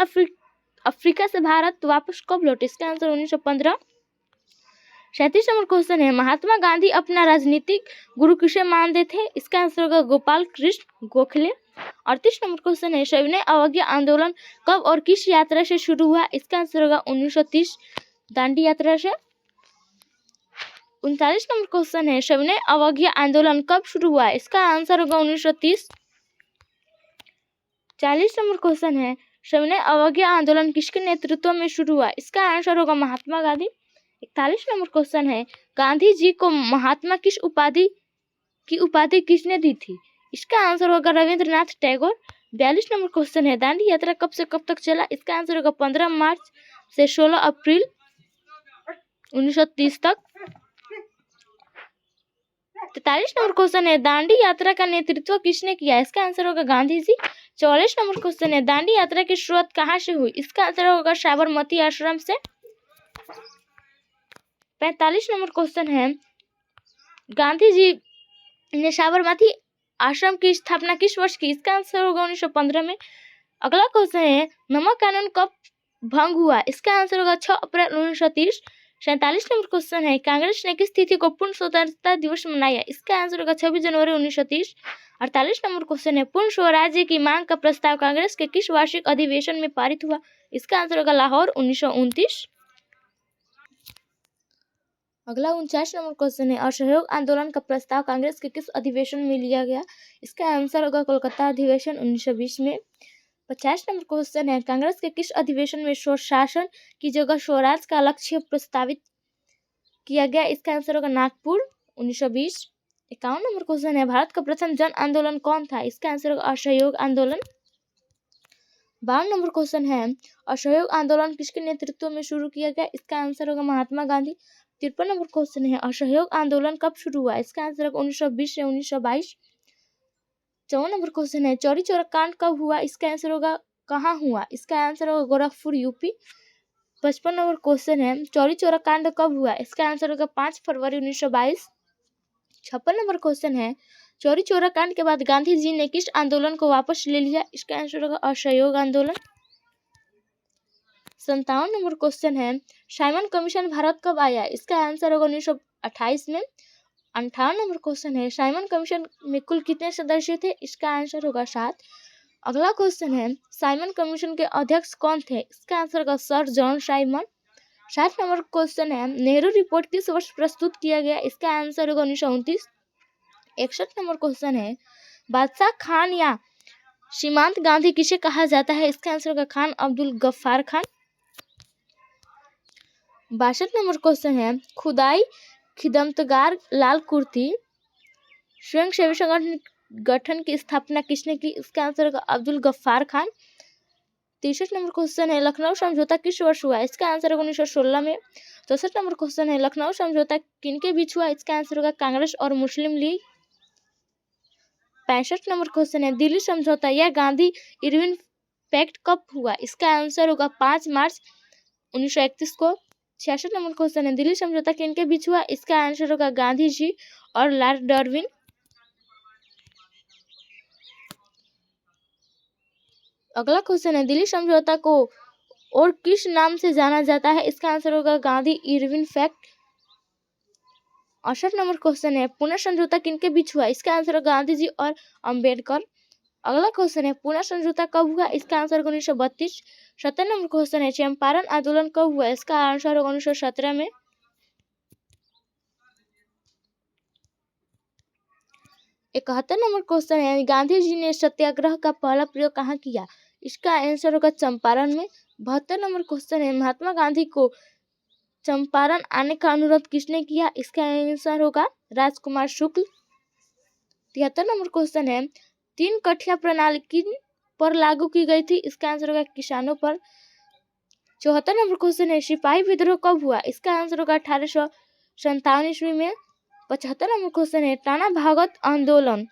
अफ्रीका से भारत वापस कब लौटे? इसका आंसर 1915। 37 नंबर क्वेश्चन है महात्मा गांधी अपना राजनीतिक गुरु किसे मानते थे? इसका आंसर होगा गोपाल कृष्ण गोखले। 38 नंबर क्वेश्चन है सविनय अवज्ञा आंदोलन कब और किस यात्रा से शुरू हुआ? इसका आंसर होगा 1930 दांडी यात्रा से। 39 नंबर क्वेश्चन है सविनय अवज्ञा आंदोलन कब शुरू हुआ? इसका आंसर होगा 1930। 40 नंबर क्वेश्चन है सविनय अवज्ञा आंदोलन किसके नेतृत्व में शुरू हुआ? इसका आंसर होगा महात्मा गांधी। 41 नंबर क्वेश्चन है गांधी जी को महात्मा की उपाधि किसने दी थी? इसका आंसर होगा रविंद्रनाथ टैगोर। 42 नंबर क्वेश्चन है दांडी यात्रा कब से कब तक चला? इसका आंसर होगा 15 मार्च से 16 अप्रैल 1930 तक। 43 नंबर क्वेश्चन है दांडी यात्रा का नेतृत्व किसने किया? इसका आंसर होगा गांधी जी। 44 नंबर क्वेश्चन है दांडी यात्रा की शुरुआत कहाँ से हुई? इसका आंसर होगा साबरमती आश्रम से। 45 नंबर क्वेश्चन है गांधी जी ने साबरमती आश्रम की स्थापना किस वर्ष की? इसका आंसर होगा 1915 में। अगला क्वेश्चन है नमक कानून कब भंग हुआ? इसका आंसर होगा 6 अप्रैल 1930। 47 नंबर क्वेश्चन है कांग्रेस ने किस तिथि को पूर्ण स्वतंत्रता दिवस मनाया? इसका आंसर होगा 26 जनवरी 1930। 48 नंबर क्वेश्चन है पूर्ण स्वराज्य की मांग का प्रस्ताव कांग्रेस के किस वार्षिक अधिवेशन में पारित हुआ? इसका आंसर होगा लाहौर 1929। अगला 49 नंबर क्वेश्चन है असहयोग आंदोलन का प्रस्ताव कांग्रेस के किस अधिवेशन में लिया गया? इसका आंसर होगा कोलकाता अधिवेशन 1920 में। 50 नंबर क्वेश्चन है कांग्रेस के किस अधिवेशन में स्वशासन की जगह स्वराज का लक्ष्य प्रस्तावित किया गया? इसका आंसर होगा नागपुर 1920। 51 नंबर क्वेश्चन है भारत का प्रथम जन आंदोलन कौन था? इसका आंसर होगा असहयोग आंदोलन। 52 नंबर क्वेश्चन है असहयोग आंदोलन किसके नेतृत्व में शुरू किया गया? इसका आंसर होगा महात्मा गांधी। 53 नंबर क्वेश्चन है असहयोग आंदोलन कब शुरू हुआ? इसका आंसर होगा 1920 से 1922। 54 नंबर क्वेश्चन है चौरी चौरा कांड कब हुआ? इसका आंसर होगा कहाँ हुआ? इसका आंसर होगा गोरखपुर यूपी। 55 नंबर क्वेश्चन है चौरी चौरा कांड कब हुआ? इसका आंसर होगा 5 फरवरी 1922। 56 नंबर क्वेश्चन है चौरी चौरा कांड के बाद गांधी जी ने किस आंदोलन को वापस ले लिया? इसका आंसर होगा असहयोग आंदोलन। 57 नंबर क्वेश्चन है साइमन कमीशन भारत कब आया? इसका आंसर होगा 1928 में। 58 नंबर क्वेश्चन है साइमन कमीशन में कुल कितने सदस्य थे? इसका आंसर होगा 7। अगला क्वेश्चन है साइमन कमीशन के अध्यक्ष कौन थे? इसका आंसर होगा sir John Simon. 60 number question है नेहरू रिपोर्ट किस वर्ष प्रस्तुत किया गया? इसका आंसर होगा 1929। 61 नंबर क्वेश्चन है बादशाह खान या सीमांत गांधी किसे कहा जाता है? इसका आंसर होगा खान अब्दुल गफ्फार खान। 62 नंबर क्वेश्चन है खुदाई खिदमतगार लाल कुर्ती स्वयंसेवी संगठन गठन की स्थापना किसने की? इसका आंसर होगा अब्दुल गफ्फार खान। 63 नंबर क्वेश्चन है लखनऊ समझौता किस वर्ष हुआ? इसका आंसर होगा 1916 में। 64 नंबर क्वेश्चन है लखनऊ समझौता किनके बीच हुआ? इसका आंसर होगा कांग्रेस और मुस्लिम लीग। 65 नंबर क्वेश्चन है दिल्ली समझौता या गांधी इरविन पैक्ट कब हुआ? इसका आंसर होगा 5 मार्च 1931 को। 66 नंबर क्वेश्चन है दिल्ली समझौता किनके बीच हुआ? इसका आंसर होगा गांधी जी और लॉर्ड डार्विन। अगला क्वेश्चन है दिल्ली समझौता को और किस नाम से जाना जाता है? इसका आंसर होगा Gandhi Irwin pact. 68 number question है पुणे समझौता किनके बीच हुआ? इसका आंसर होगा गांधी जी और अंबेडकर। अगला क्वेश्चन है पुणे समझौता कब हुआ? इसका आंसर होगा 1932। 70 नंबर क्वेश्चन है चंपारण आंदोलन कब हुआ? इसका आंसर होगा 1917 में। 71 नंबर क्वेश्चन है गांधी जी ने सत्याग्रह का पहला प्रयोग कहाँ किया? इसका आंसर होगा चंपारण में। 72 नंबर क्वेश्चन है महात्मा गांधी को चंपारण आने का अनुरोध किसने किया? इसका आंसर होगा राजकुमार शुक्ल। 73 नंबर क्वेश्चन है 3 कठिया प्रणाली किन पर लागू की गई थी? इसका आंसर होगा किसानों पर। 74 नंबर क्वेश्चन है सिपाही विद्रोह कब हुआ? इसका आंसर होगा 1857 ईस्वी में। 75 नंबर क्वेश्चन है टाना भगत आंदोलन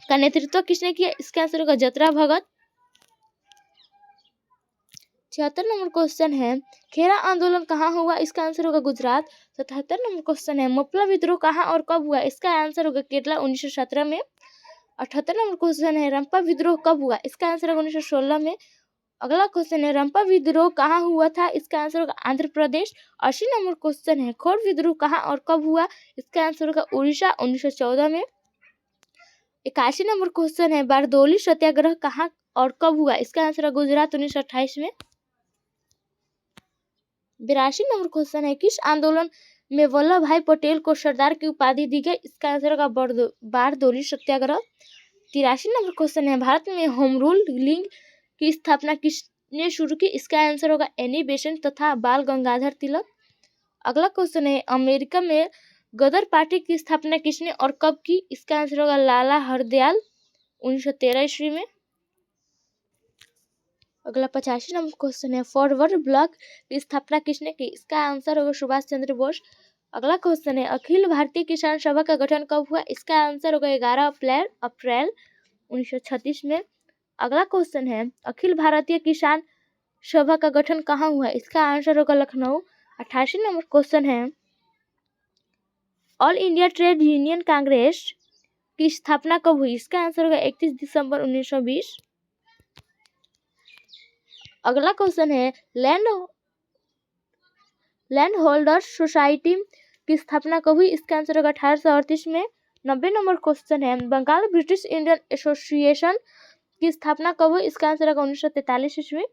का नेतृत्व किसने किया? इसका आंसर होगा जतरा भगत। 76 नंबर क्वेश्चन है खेरा आंदोलन कहाँ हुआ? इसका आंसर होगा गुजरात। 77 नंबर क्वेश्चन है मुपला विद्रोह कहाँ और कब हुआ? इसका आंसर होगा केरला 1917 में। 78 नंबर क्वेश्चन है रंपा विद्रोह कब हुआ? इसका आंसर होगा 1916 में। अगला क्वेश्चन है रंपा विद्रोह कहाँ हुआ था, इसका आंसर होगा आंध्र प्रदेश। 80 नंबर क्वेश्चन है खोर विद्रोह कहाँ और कब हुआ, इसका आंसर होगा उड़ीसा 1914 में। 81 नंबर क्वेश्चन है बारदोली सत्याग्रह कहाँ और कब हुआ, इसका आंसर है गुजरात 1928 में। 82 नंबर क्वेश्चन है किस आंदोलन में वल्लभ भाई पटेल को सरदार की उपाधि दी गई, इसका आंसर होगा बारदोली सत्याग्रह। 83 नंबर क्वेश्चन है भारत में होम रूल लीग की स्थापना किसने शुरू की, इसका आंसर होगा एनी बेसेंट तथा बाल गंगाधर तिलक। अगला क्वेश्चन है अमेरिका में गदर पार्टी की स्थापना किसने और कब की, इसका आंसर होगा लाला हरदयाल 1913 ईस्वी में। अगला 85 नंबर क्वेश्चन है फॉरवर्ड ब्लॉक की स्थापना किसने की, इसका आंसर होगा सुभाष चंद्र बोस। अगला क्वेश्चन है अखिल भारतीय किसान सभा का गठन कब हुआ, इसका आंसर होगा 11 अप्रैल 1936 में। अगला क्वेश्चन है अखिल भारतीय किसान सभा का गठन कहाँ हुआ, इसका आंसर होगा लखनऊ। 88 नंबर क्वेश्चन है all India trade union Congress की स्थापना कब हुई, इसका आंसर होगा 31 दिसंबर 1920। अगला क्वेश्चन है लैंड होल्डर्स सोसाइटी की स्थापना कब हुई, इसका आंसर होगा 1838 में। 90 नंबर क्वेश्चन है बंगाल ब्रिटिश इंडियन एसोसिएशन की स्थापना कब हुई, इसका आंसर होगा 1943 ईस्वी।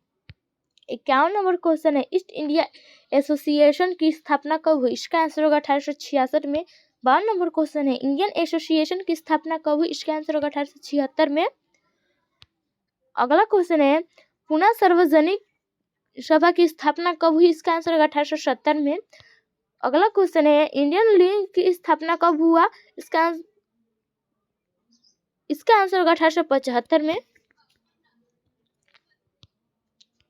51 नंबर क्वेश्चन है ईस्ट इंडिया एसोसिएशन की स्थापना कब हुई, इसका आंसर होगा 1866 में। 52 नंबर क्वेश्चन है इंडियन एसोसिएशन की स्थापना कब हुई, इसका आंसर होगा 1876 में। अगला क्वेश्चन है पुणे सार्वजनिक सभा की स्थापना कब हुई, इसका आंसर होगा 1870 में। अगला क्वेश्चन है इंडियन लीग की स्थापना कब हुआ, इसका आंसर होगा 1875 में।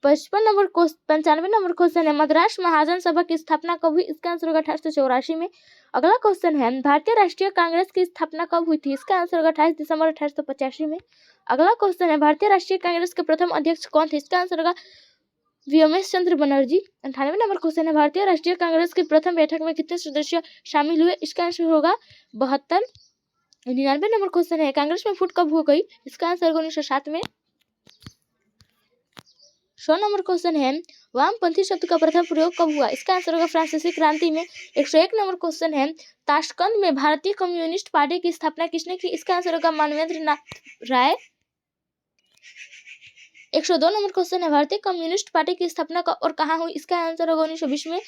95 नंबर क्वेश्चन है मद्रास महाजन सभा की स्थापना कब हुई, इसका आंसर होगा 1884 में। अगला क्वेश्चन है भारतीय राष्ट्रीय कांग्रेस की स्थापना कब हुई थी, इसका आंसर होगा 28 दिसंबर 1885 में। अगला क्वेश्चन है भारतीय राष्ट्रीय कांग्रेस के प्रथम अध्यक्ष कौन थे, इसका आंसर होगा व्योमेश चंद्र बनर्जी। 98 नंबर क्वेश्चन है भारतीय राष्ट्रीय कांग्रेस की प्रथम बैठक में कितने सदस्य शामिल हुए, इसका आंसर होगा 72। 99 नंबर क्वेश्चन है कांग्रेस में फूट कब हो गई, इसका आंसर होगा 1907 में। 100 नंबर क्वेश्चन है वामपंथी शब्द का प्रथम प्रयोग कब हुआ, इसका आंसर होगा फ्रांसीसी क्रांति में। 101 नंबर क्वेश्चन है ताशकंद में भारतीय कम्युनिस्ट पार्टी की स्थापना किसने की, इसका आंसर होगा मानवेंद्र नाथ राय। 102 नंबर क्वेश्चन है भारतीय कम्युनिस्ट पार्टी की स्थापना कब और कहाँ हुई, इसका आंसर होगा 1920 में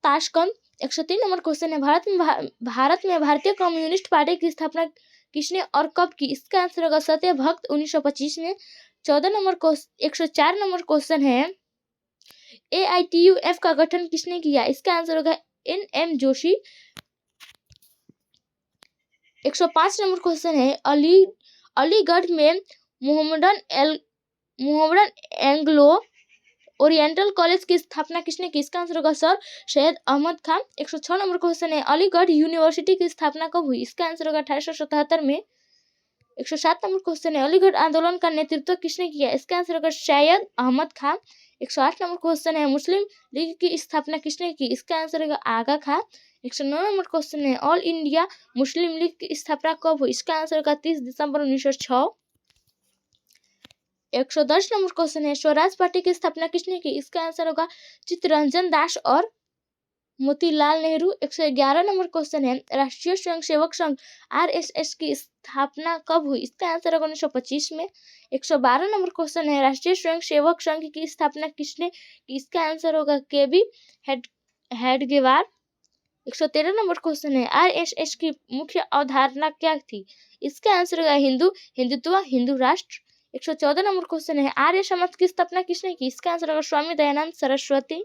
ताशकंद। 103 नंबर क्वेश्चन है भारत में भारतीय कम्युनिस्ट पार्टी की स्थापना किसने और कब की, इसका आंसर होगा सत्यभक्त 1925 में। 104 नंबर क्वेश्चन है AITUF का गठन किसने किया, इसका आंसर होगा NM जोशी। 105 नंबर क्वेश्चन है अलीगढ़ में मोहम्मडन एंग्लो ओरिएंटल कॉलेज की स्थापना किसने की, इसका आंसर होगा sir Syed Ahmed Khan. 106 number question है अलीगढ़ यूनिवर्सिटी की स्थापना कब हुई, इसका आंसर होगा 1877 में। 107 नंबर क्वेश्चन है अलीगढ़ आंदोलन का नेतृत्व किसने किया, इसका आंसर होगा सैयद अहमद खान। 108 नंबर क्वेश्चन है मुस्लिम लीग की स्थापना किसने की, इसका आंसर होगा आगा खां। 109 नंबर क्वेश्चन है ऑल इंडिया मुस्लिम लीग की स्थापना कब हुई, इसका आंसर होगा 30 दिसंबर 1906। 110 नंबर क्वेश्चन है स्वराज पार्टी की स्थापना किसने की, इसका आंसर होगा चित्तरंजन दास और मोतीलाल नेहरू। 111 नंबर क्वेश्चन है राष्ट्रीय स्वयंसेवक संघ RSS की स्थापना कब हुई, इसका आंसर होगा 1925 में। 112 नंबर क्वेश्चन है राष्ट्रीय स्वयंसेवक संघ की स्थापना किसने की, इसका आंसर होगा KB हेडगेवार। 113 नंबर क्वेश्चन है RSS की मुख्य अवधारणा क्या थी, इसका आंसर होगा हिंदुत्व हिंदू राष्ट्र। 114 नंबर क्वेश्चन है आर्य समाज की स्थापना किसने की, इसका आंसर होगा स्वामी दयानंद सरस्वती।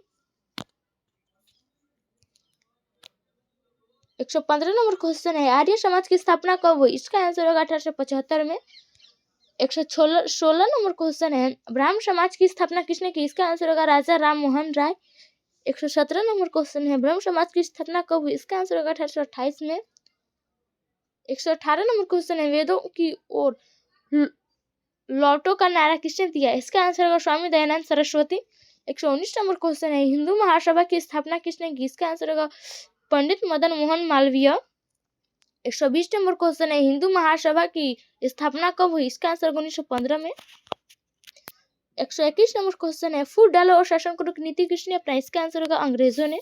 115 नंबर क्वेश्चन है आर्य समाज की स्थापना कब हुई, इसका आंसर होगा 1875 में। 116 नंबर क्वेश्चन है ब्राह्मण समाज की स्थापना किसने की, इसका आंसर होगा राजा राम मोहन राय। 117 नंबर क्वेश्चन है ब्रह्म समाज की स्थापना कब हुई, इसका आंसर होगा 1828 में। 118 नंबर क्वेश्चन है वेदों की ओर लौटो का नारा किसने दिया, इसका आंसर होगा स्वामी दयानंद सरस्वती। 119 नंबर क्वेश्चन है हिंदू महासभा की स्थापना किसने की, इसका आंसर होगा पंडित मदन मोहन मालवीय। 120 नंबर क्वेश्चन है हिंदू महासभा की स्थापना कब हुई, इसका आंसर 1915 में। 121 नंबर क्वेश्चन है, फूट डालो और शासन करो की नीति किसने अपनाई? इसका आंसर होगा अंग्रेजों ने।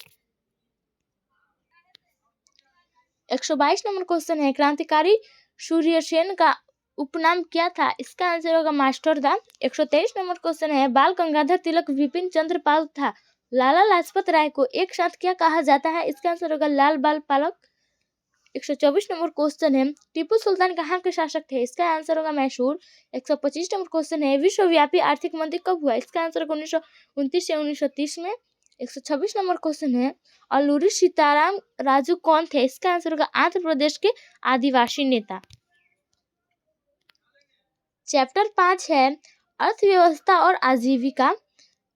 122 नंबर क्वेश्चन है, क्रांतिकारी सूर्यसेन का उपनाम क्या था? इसका आंसर होगा मास्टरदा। 123 नंबर क्वेश्चन है, बाल गंगाधर तिलक विपिन चंद्र पाल था लाला लाजपत राय को एक साथ क्या कहा जाता है? इसका आंसर होगा लाल बाल पालक। 124 नंबर क्वेश्चन है, टीपू सुल्तान कहाँ के शासक थे? इसका आंसर होगा मैसूर। 125 नंबर क्वेश्चन है, विश्वव्यापी आर्थिक मंदी कब हुआ? इसका आंसर होगा 1929 से 1930 में। 126 नंबर क्वेश्चन है, अल्लूरी सीताराम राजू कौन थे? इसका आंसर होगा आंध्र प्रदेश के आदिवासी नेता। चैप्टर 5 है अर्थव्यवस्था और आजीविका।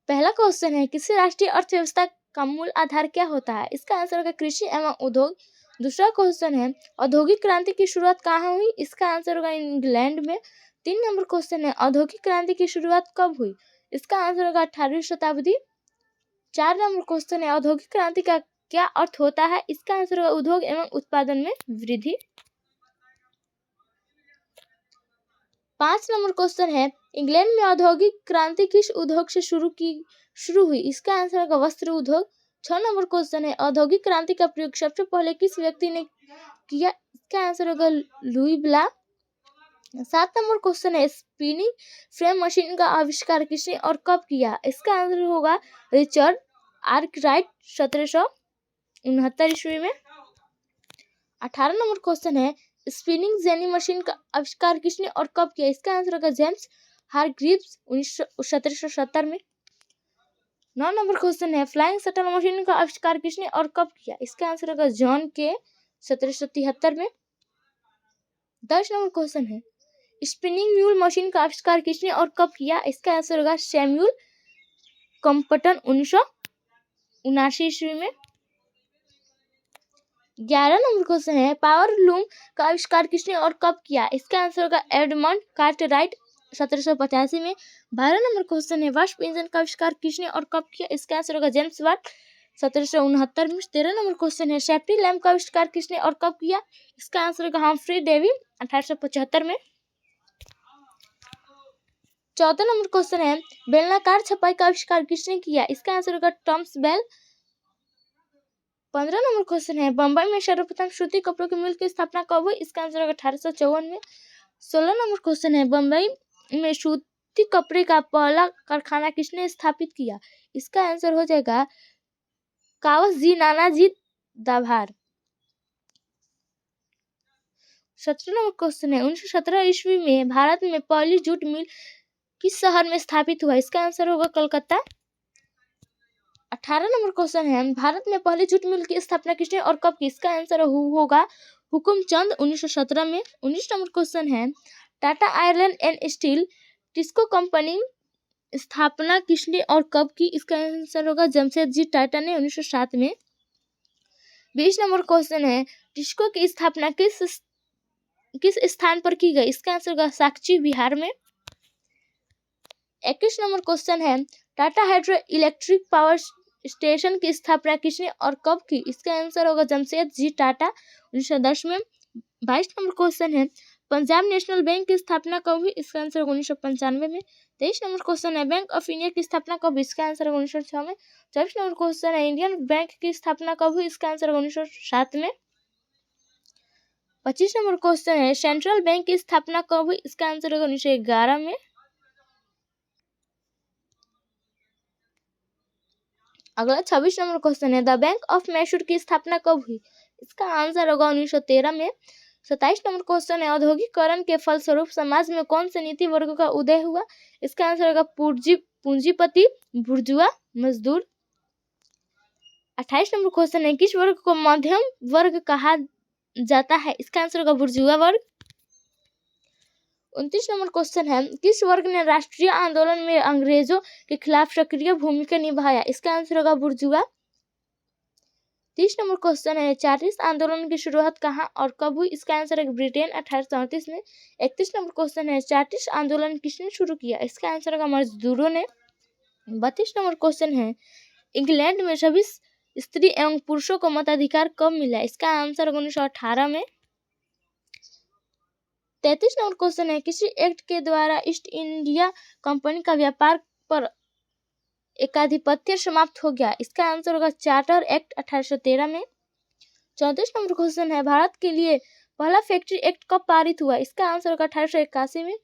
पहला क्वेश्चन है, किसी राष्ट्रीय अर्थव्यवस्था का मूल आधार क्या होता है? इसका आंसर होगा कृषि एवं उद्योग। दूसरा क्वेश्चन है, औद्योगिक क्रांति की शुरुआत कहाँ हुई? इसका आंसर होगा इंग्लैंड में। 3 नंबर क्वेश्चन है, औद्योगिक क्रांति की शुरुआत कब हुई? इसका आंसर होगा 18वीं शताब्दी। 4 नंबर क्वेश्चन है, औद्योगिक क्रांति का क्या अर्थ होता है? इसका आंसर होगा उद्योग एवं उत्पादन में वृद्धि। 5 नंबर क्वेश्चन है, इंग्लैंड में औद्योगिक क्रांति किस उद्योग से शुरू हुई? इसका आंसर होगा वस्त्र उद्योग। 6 नंबर क्वेश्चन है, औद्योगिक क्रांति का प्रयोग सबसे पहले किस व्यक्ति ने किया? इसका आंसर होगा लुई ब्ला। 7 नंबर क्वेश्चन है, स्पिनिंग फ्रेम मशीन का आविष्कार किसने और कब किया? इसका आंसर होगा रिचर्ड आर्कराइट 1769 ईस्वी में। 18 नंबर क्वेश्चन है, स्पिनिंग जेनी मशीन का आविष्कार किसने और कब किया? इसका आंसर होगा जेम्स हारग्रीव्स 1770 में। 9 नंबर क्वेश्चन है, फ्लाइंग शटल मशीन का आविष्कार किसने और कब किया? इसका आंसर होगा जॉन के 1773 में। 10 नंबर क्वेश्चन है, स्पिनिंग म्यूल मशीन का आविष्कार किसने और कब किया? इसका आंसर होगा सैमुअल क्रॉम्पटन 1979 ईस्वी में। 11 नंबर क्वेश्चन है, पावर लूम का आविष्कार किसने और कब किया? इसका आंसर होगा एडमंड कार्टराइट 1785 में। 12 नंबर क्वेश्चन है, वाष्प इंजन का आविष्कार किसने और कब किया? इसका आंसर होगा जेम्स वाट 1769 में। 13 नंबर क्वेश्चन है, सेफ्टी लैम्प का आविष्कार किसने और कब किया? इसका आंसर होगा हम्फ्री डेवी 1875 में। 14 नंबर क्वेश्चन है, बेलनाकार छपाई का आविष्कार किसने किया? इसका आंसर होगा टॉमस बेल। 15 नंबर क्वेश्चन है, बंबई में सर्वप्रथम सूती कपड़ों के मिल की स्थापना कब हुई? इसका आंसर होगा 1854 में। 16 नंबर क्वेश्चन है, बंबई में सूती कपड़े का पहला कारखाना किसने स्थापित किया? इसका आंसर हो जाएगा कावसजी नानाजी दाभार। 17 नंबर क्वेश्चन है, 1917 ईस्वी में भारत में पहली जूट मिल किस शहर में स्थापित हुआ? इसका आंसर होगा कलकत्ता। 18 नंबर क्वेश्चन है, भारत में पहली जूट मिल की स्थापना किसने और कब की? इसका आंसर होगा हुकुमचंद 1917 में। 19 नंबर क्वेश्चन है, Tata iron and steel TISCO company स्थापना किसने और कब की? इसका आंसर होगा जमशेदजी टाटा ने 1907 में। 20 नंबर क्वेश्चन है, टिस्को की स्थापना किस स्थान पर की गई? इसका आंसर होगा साक्ची बिहार में। 21 नंबर क्वेश्चन है, Tata hydro electric power station की स्थापना किसने और कब की? इसका आंसर होगा जमशेदजी टाटा 1910 में। 22 नंबर क्वेश्चन है, पंजाब नेशनल बैंक की स्थापना कब हुई? इसका आंसर होगा 1995 में। 23 नंबर क्वेश्चन है, बैंक ऑफ इंडिया की स्थापना कब हुई? इसका आंसर होगा 1906 में। 24 नंबर क्वेश्चन है, इंडियन बैंक की स्थापना कब हुई? इसका आंसर होगा 1907 में। 25 नंबर क्वेश्चन है, सेंट्रल बैंक की स्थापना कब हुई? इसका आंसर होगा 1911 में। अगला 26 नंबर क्वेश्चन है, द बैंक ऑफ मैसूर की स्थापना कब हुई? इसका आंसर होगा 1913 में। 27 नंबर क्वेश्चन है, औद्योगिकरण के फलस्वरूप समाज में कौन से नीति वर्ग का उदय हुआ? इसका आंसर होगा पूंजीपति बुर्जुआ मजदूर। 28 नंबर क्वेश्चन है, किस वर्ग को मध्यम वर्ग कहा जाता है? इसका आंसर होगा बुर्जुआ वर्ग। 29 नंबर क्वेश्चन है, किस वर्ग ने राष्ट्रीय आंदोलन में अंग्रेजों के खिलाफ सक्रिय भूमिका निभाया? इसका आंसर होगा बुर्जुआ। 30 नंबर क्वेश्चन है, चार्टिस्ट आंदोलन की शुरुआत कहाँ और कब हुई? इसका आंसर है ब्रिटेन 1834 में। 31 नंबर क्वेश्चन है, चार्टिस्ट आंदोलन किसने शुरू किया? इसका आंसर होगा मजदूरों ने। 32 नंबर क्वेश्चन है, इंग्लैंड में सभी स्त्री एवं पुरुषों को मताधिकार कब मिला? इसका आंसर होगा 1918 में। 33 नंबर क्वेश्चन है, किसी एक्ट के द्वारा ईस्ट इंडिया कंपनी का व्यापार पर एकाधिपत्य समाप्त हो गया। इसका आंसर होगा चार्टर एक्ट 1813 में। 34 नंबर क्वेश्चन है, भारत के लिए पहला फैक्ट्री एक्ट कब पारित हुआ? इसका आंसर होगा 1881 में।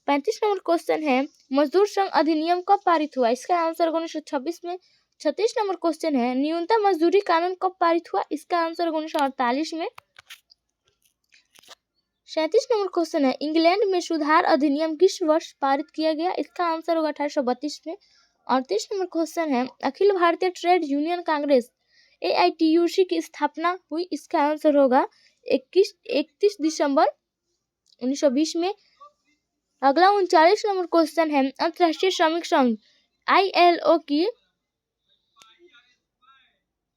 35 नंबर क्वेश्चन है, मजदूर संघ अधिनियम कब पारित हुआ? इसका आंसर होगा 1926 में। 36 नंबर क्वेश्चन है, न्यूनतम मजदूरी कानून कब पारित हुआ? इसका आंसर होगा 1948 में। 37 नंबर क्वेश्चन है, इंग्लैंड में सुधार अधिनियम किस वर्ष पारित किया गया? इसका आंसर होगा 1832 में। 38 नंबर क्वेश्चन है, Akhil Bharatiya trade union Congress AITUC की स्थापना हुई? इसका आंसर होगा 31 दिसंबर 1920 में। अगला 39 नंबर क्वेश्चन है, अंतर्राष्ट्रीय श्रमिक संघ ILO की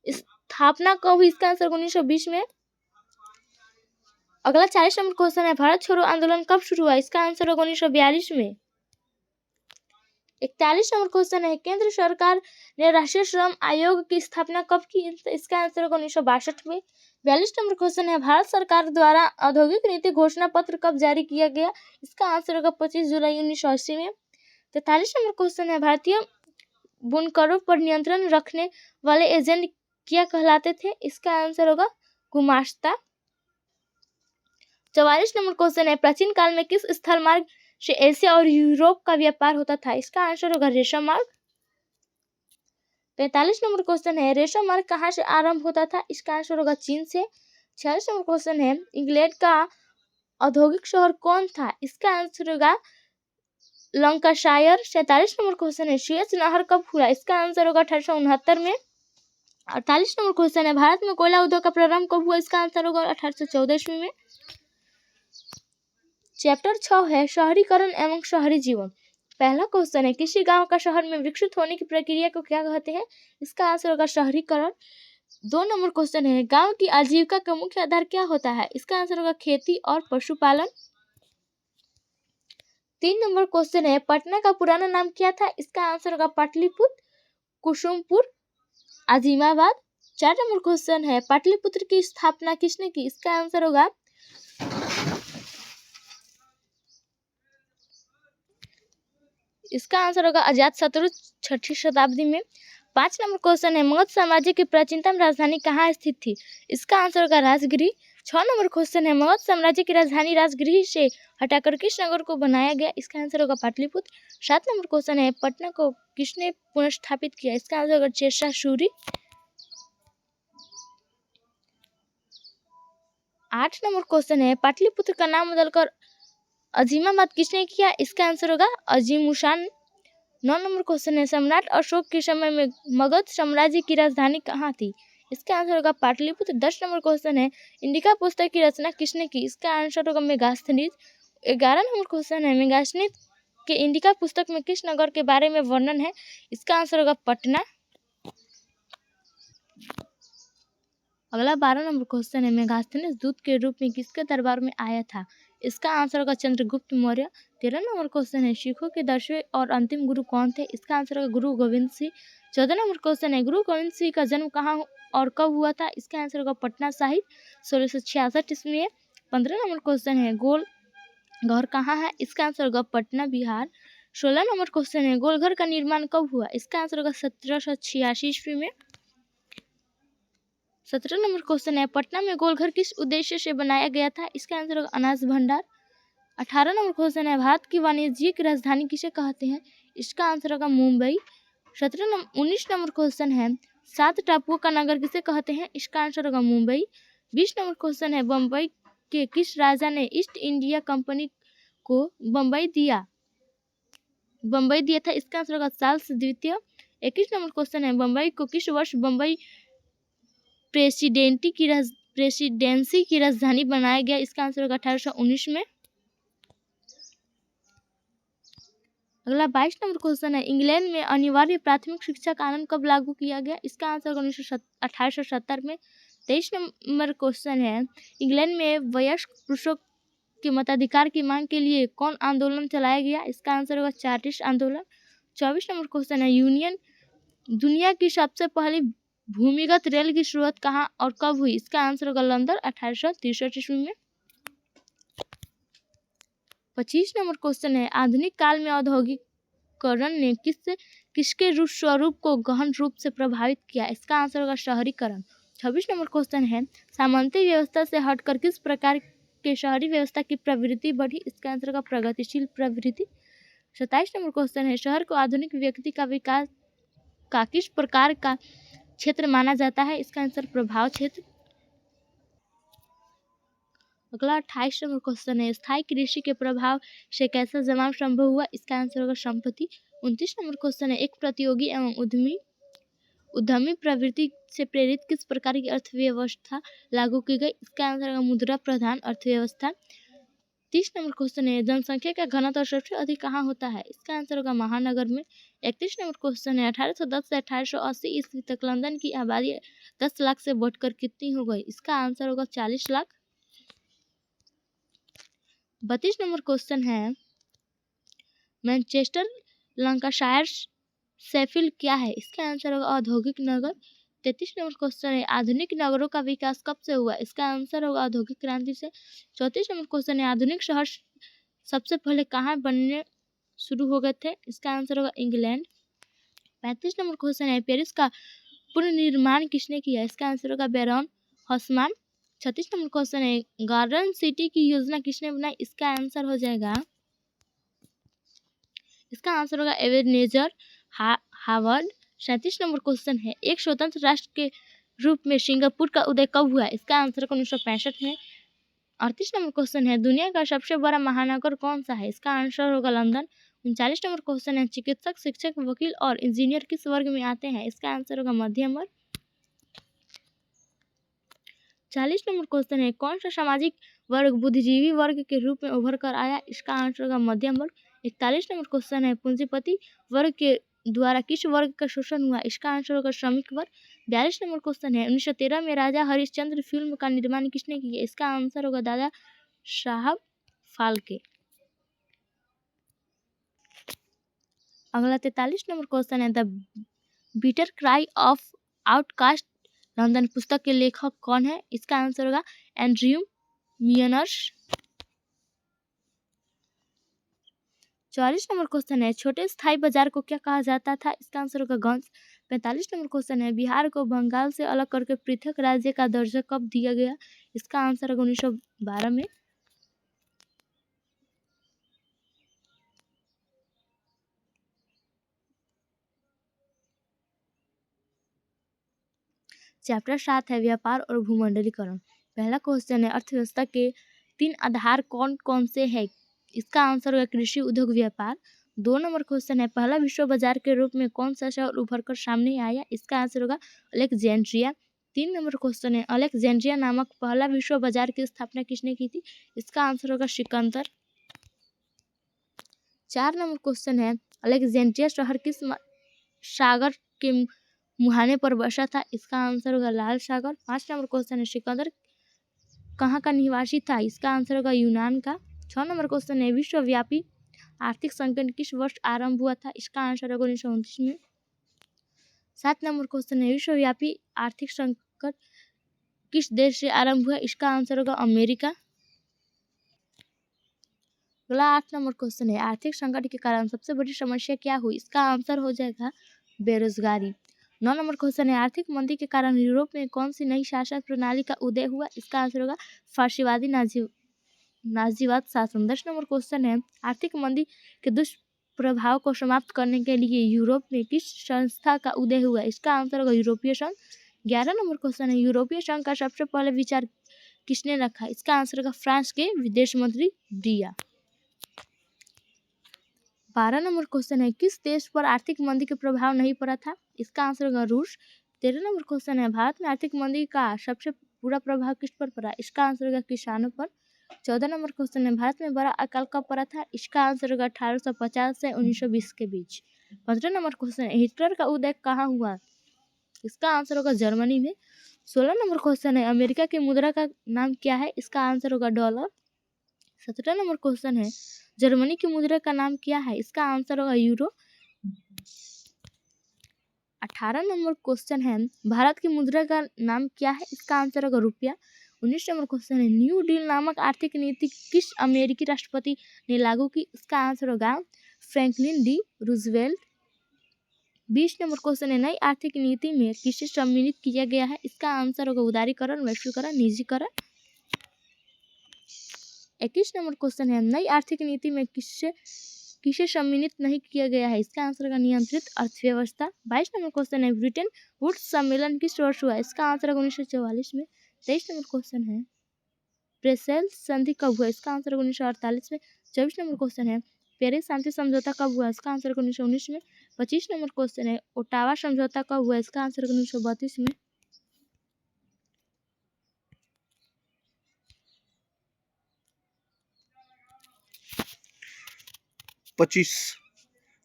स्थापना कब हुई? इसका आंसर 1920 में। अगला 40 नंबर क्वेश्चन है, भारत छोड़ो आंदोलन कब शुरू हुआ? इसका आंसर होगा 1942 में। 41 नंबर क्वेश्चन है, केंद्र सरकार ने राष्ट्रीय श्रम आयोग की स्थापना कब की? इसका आंसर होगा 1962 में। 42 नंबर क्वेश्चन है, भारत सरकार द्वारा औद्योगिक नीति घोषणा पत्र कब जारी किया गया? इसका आंसर होगा 25 जुलाई 1980 में। 43 नंबर क्वेश्चन है, भारतीय बुनकरों पर नियंत्रण रखने वाले एजेंट क्या कहलाते थे? इसका आंसर होगा गुमास्ता। 44 नंबर क्वेश्चन है, प्राचीन काल में किस स्थल मार्ग से एशिया और यूरोप का व्यापार होता था? इसका आंसर होगा रेशम मार्ग। 45 नंबर क्वेश्चन है, रेशम मार्ग कहाँ से आरंभ होता था? इसका आंसर होगा चीन से। 46 नंबर क्वेश्चन है, इंग्लैंड का औद्योगिक शहर कौन था? इसका आंसर होगा लंकाशायर। 47 नंबर क्वेश्चन है, सुएज नहर कब खुला? इसका आंसर होगा 1869 में। 48 नंबर क्वेश्चन है, भारत में कोयला उद्योग का प्रारंभ कब हुआ? इसका आंसर होगा 1814 ईस्वी में। चैप्टर 6 है, शहरीकरण एवं शहरी जीवन। पहला क्वेश्चन है, किसी गांव का शहर में विकसित होने की प्रक्रिया को क्या कहते हैं? इसका आंसर होगा शहरीकरण। 2 नंबर क्वेश्चन है, गांव की आजीविका का मुख्य आधार क्या होता है? इसका आंसर होगा खेती और पशुपालन। 3 नंबर क्वेश्चन है, पटना का पुराना नाम क्या था? इसका आंसर होगा पाटलिपुत्र, कुसुमपुर, आजिमाबाद। 4 नंबर क्वेश्चन है, पाटलिपुत्र की स्थापना किसने की? इसका आंसर होगा अजातशत्रु 6ठी शताब्दी में। 5 नंबर क्वेश्चन है, मगध साम्राज्य की प्राचीनतम राजधानी कहाँ स्थित थी? इसका आंसर होगा राजगिरी। 6 नंबर क्वेश्चन है, मगध साम्राज्य की राजधानी राजगिरी से हटाकर किस नगर को बनाया गया? इसका आंसर होगा पाटलिपुत्र। 7 नंबर क्वेश्चन है, पटना को किसने पुनर्स्थापित किया? इसका आंसर होगा शेरशाह सूरी। 8 नंबर क्वेश्चन है, पाटलिपुत्र का नाम बदलकर अजीमाबाद किसने किया? इसका आंसर होगा अजीमुशान। 9 नंबर क्वेश्चन है, सम्राट अशोक के समय में मगध साम्राज्य की राजधानी कहाँ थी? इसका आंसर होगा पाटलिपुत्र। 10 नंबर क्वेश्चन है, इंडिका पुस्तक की रचना किसने की? इसका आंसर होगा मेगास्थनीज। 11 नंबर क्वेश्चन है, मेगास्थनीज के इंडिका पुस्तक में किस नगर के बारे में वर्णन है? इसका आंसर होगा पटना। अगला 12 नंबर क्वेश्चन है, मेगास्थनीज दूत के रूप में किसके दरबार में आया था? इसका आंसर होगा चंद्रगुप्त मौर्य। 13 नंबर क्वेश्चन है, सिखों के 10वें और अंतिम गुरु कौन थे? इसका आंसर होगा गुरु गोविंद सिंह। 14 नंबर क्वेश्चन है, गुरु गोविंद सिंह का जन्म कहाँ और कब हुआ था? इसका आंसर होगा पटना साहिब 1666 ईस्वी में। 15 नंबर क्वेश्चन है, गोल घर कहाँ है? इसका आंसर होगा पटना बिहार। 16 नंबर क्वेश्चन है, गोलघर का निर्माण कब हुआ? इसका आंसर होगा 1786 ईस्वी में। 17 नंबर क्वेश्चन है, पटना में गोलघर किस उद्देश्य से बनाया गया था? इसका आंसर होगा अनाज भंडार। 18 नंबर क्वेश्चन है, भारत की वाणिज्यिक राजधानी किसे कहते हैं? इसका आंसर होगा मुंबई। 19 नंबर क्वेश्चन है, 7 टापुओं का नगर किसे कहते हैं? इसका आंसर होगा मुंबई। 20 नंबर क्वेश्चन है, बम्बई के किस राजा ने ईस्ट इंडिया कंपनी को बम्बई दिया था? इसका आंसर होगा चार्ल्स द्वितीय। 21 नंबर क्वेश्चन है, बम्बई को किस वर्ष बम्बई प्रेसिडेंसी की राजधानी बनाया गया? इसका आंसर होगा 1819 में। अगला 22 नंबर क्वेश्चन है, इंग्लैंड में अनिवार्य प्राथमिक शिक्षा कानून कब लागू किया गया? इसका आंसर होगा 1870 में। 23 नंबर क्वेश्चन है, इंग्लैंड में वयस्क पुरुषों के मताधिकार की मांग के लिए कौन आंदोलन चलाया गया? इसका आंसर होगा चार्टिस्ट आंदोलन। 24 नंबर क्वेश्चन है, दुनिया की सबसे पहली भूमिगत रेल की शुरुआत कहाँ और कब हुई? इसका आंसर होगा लंदन 1863 ईस्वी में। 25 नंबर क्वेश्चन है, आधुनिक काल में औद्योगिकरण ने किसके स्वरूप को गहन रूप से प्रभावित किया? इसका आंसर होगा शहरीकरण। 26 नंबर क्वेश्चन है, सामंती व्यवस्था से हटकर किस प्रकार के शहरी व्यवस्था की प्रवृत्ति बढ़ी? इसका आंसर होगा प्रगतिशील प्रवृत्ति। 27 नंबर क्वेश्चन है, शहर को आधुनिक व्यक्ति का विकास का किस प्रकार का क्षेत्र माना जाता है? इसका आंसर प्रभाव क्षेत्र। अगला 28 नंबर क्वेश्चन है, स्थायी कृषि के प्रभाव से कैसा जमाव संभव हुआ? इसका आंसर होगा संपत्ति। 29 नंबर क्वेश्चन है, एक प्रतियोगी एवं उद्यमी प्रवृत्ति से प्रेरित किस प्रकार की अर्थव्यवस्था लागू की गई? इसका आंसर होगा मुद्रा प्रधान अर्थव्यवस्था। 30 नंबर क्वेश्चन है, जनसंख्या का घनत्व सबसे अधिक कहाँ होता है? इसका आंसर होगा महानगर में। 31 नंबर क्वेश्चन है, 1810 से 1880 ईस्वी तक लंदन की आबादी 10 लाख से बढ़कर कितनी हो गई? इसका आंसर होगा 40 लाख। 32 नंबर क्वेश्चन है, मैनचेस्टर लंकाशायर शेफील्ड क्या है? इसका आंसर होगा औद्योगिक नगर। 33 नंबर क्वेश्चन है, आधुनिक नगरों का विकास कब से हुआ? इसका आंसर होगा औद्योगिक क्रांति से। 34 नंबर क्वेश्चन है, आधुनिक शहर सबसे पहले कहाँ बनने शुरू हो गए थे? इसका आंसर होगा इंग्लैंड। 35 नंबर क्वेश्चन है, पेरिस का पुनर्निर्माण किसने किया? इसका आंसर होगा बैरन हॉसमान। 36 नंबर क्वेश्चन है, गार्डन सिटी की योजना किसने बनाई? इसका आंसर हो जाएगा एवेनेजर हावर्ड। 37 नंबर क्वेश्चन है, एक स्वतंत्र राष्ट्र के रूप में सिंगापुर का उदय कब हुआ? इसका आंसर 1965 में। 38 नंबर क्वेश्चन है, दुनिया का सबसे बड़ा महानगर कौन सा है? इसका आंसर होगा लंदन। 39 नंबर क्वेश्चन है, चिकित्सक, शिक्षक, वकील और इंजीनियर किस वर्ग में आते हैं? इसका आंसर होगा मध्यम वर्ग। 40 नंबर क्वेश्चन है, कौन सा सामाजिक वर्ग बुद्धिजीवी वर्ग के रूप में उभर कर आया? इसका आंसर होगा मध्यम वर्ग। 41 नंबर क्वेश्चन है, पूंजीपति वर्ग के द्वारा किस वर्ग का शोषण हुआ? इसका आंसर होगा श्रमिक वर्ग। 42 नंबर क्वेश्चन है, 1913 में राजा हरिश्चंद्र फिल्म का निर्माण किसने किया? इसका आंसर होगा दादा साहब फाल्के। अगला 43 नंबर क्वेश्चन है, the bitter cry of outcast London पुस्तक के लेखक कौन है? इसका आंसर होगा एंड्रयू मियनर्स। 44 नंबर क्वेश्चन है, छोटे स्थायी बाजार को क्या कहा जाता था? इसका आंसर होगा गंज। 45 नंबर क्वेश्चन है, बिहार को बंगाल से अलग करके पृथक राज्य का दर्जा कब दिया गया? इसका आंसर होगा 1912 में। चैप्टर 7 है व्यापार और भूमंडलीकरण। पहला क्वेश्चन है, अर्थव्यवस्था के 3 आधार कौन कौन से है? इसका आंसर होगा कृषि, उद्योग, व्यापार। 2 नंबर क्वेश्चन है, पहला विश्व बाजार के रूप में कौन सा शहर उभर कर सामने आया? इसका आंसर होगा अलेक्जेंड्रिया। 3 नंबर क्वेश्चन है, अलेक्जेंड्रिया नामक पहला विश्व बाजार की स्थापना किसने की थी? इसका आंसर होगा सिकंदर। 4 नंबर क्वेश्चन है, अलेक्जेंड्रिया शहर किस सागर के मुहाने पर बसा था? इसका आंसर होगा लाल सागर। 5 नंबर क्वेश्चन है, सिकंदर कहाँ का निवासी था? इसका आंसर होगा यूनान का। 6 नंबर क्वेश्चन है, विश्वव्यापी आर्थिक संकट किस वर्ष आरंभ हुआ था? इसका आंसर होगा 1929 में। 7 नंबर क्वेश्चन है, विश्वव्यापी आर्थिक संकट किस देश से आरंभ हुआ? इसका आंसर होगा अमेरिका। अगला 8 नंबर क्वेश्चन है, आर्थिक संकट के कारण सबसे बड़ी समस्या क्या हुई? इसका आंसर हो जाएगा बेरोजगारी। 9 नंबर क्वेश्चन है, आर्थिक मंदी के कारण यूरोप में कौन सी नई शासन प्रणाली का उदय हुआ? इसका आंसर होगा फारसीवादी नाजीवाद शासन। 10 नंबर क्वेश्चन है, आर्थिक मंदी के दुष्प्रभाव को समाप्त करने के लिए यूरोप में किस संस्था का उदय हुआ? इसका आंसर होगा यूरोपीय संघ। 11 नंबर क्वेश्चन है, यूरोपीय संघ का सबसे पहले विचार किसने रखा? इसका आंसर होगा फ्रांस के विदेश मंत्री ब्रिया। 12 नंबर क्वेश्चन है, किस देश पर आर्थिक मंदी के प्रभाव नहीं पड़ा था? इसका आंसर होगा रूस। 13 नंबर क्वेश्चन है, भारत में आर्थिक मंदी का सबसे बुरा प्रभाव किस पर पड़ा? इसका आंसर होगा किसानों पर। 14 नंबर क्वेश्चन है, भारत में बड़ा अकाल कब पड़ा था? इसका आंसर होगा 1850 से 1920 के बीच। 15 नंबर क्वेश्चन है, हिटलर का उदय कहाँ हुआ? इसका आंसर होगा जर्मनी में। 16 नंबर क्वेश्चन है, अमेरिका की मुद्रा का नाम क्या है? इसका आंसर होगा डॉलर। 17 नंबर क्वेश्चन है, जर्मनी की मुद्रा का नाम क्या है? इसका आंसर होगा यूरो। 18 नंबर क्वेश्चन है, भारत की मुद्रा का नाम क्या है? इसका आंसर होगा रुपया। 19 नंबर क्वेश्चन है न्यू डील नामक आर्थिक नीति किस अमेरिकी राष्ट्रपति ने लागू की? इसका आंसर होगा Franklin D Roosevelt. 20 number question है नई आर्थिक नीति में किसे सम्मिलित किया गया है? इसका आंसर होगा उदारीकरण, वैश्वीकरण, निजीकरण। 21 नंबर क्वेश्चन है नई आर्थिक नीति में किसे सम्मिलित नहीं किया गया है? इसका आंसर होगा नियंत्रित अर्थव्यवस्था। 22 नंबर क्वेश्चन है ब्रिटेन वुड्स सम्मेलन किस वर्ष हुआ? इसका आंसर होगा 1944 में। 23 नंबर क्वेश्चन है ब्रसेल्स संधि कब हुआ? इसका आंसर होगा 1948 में। 24 नंबर क्वेश्चन है पेरिस शांति समझौता कब हुआ? इसका आंसर होगा 1919 में। 25 नंबर क्वेश्चन है ओटावा समझौता कब हुआ? इसका आंसर होगा 1932 में। 25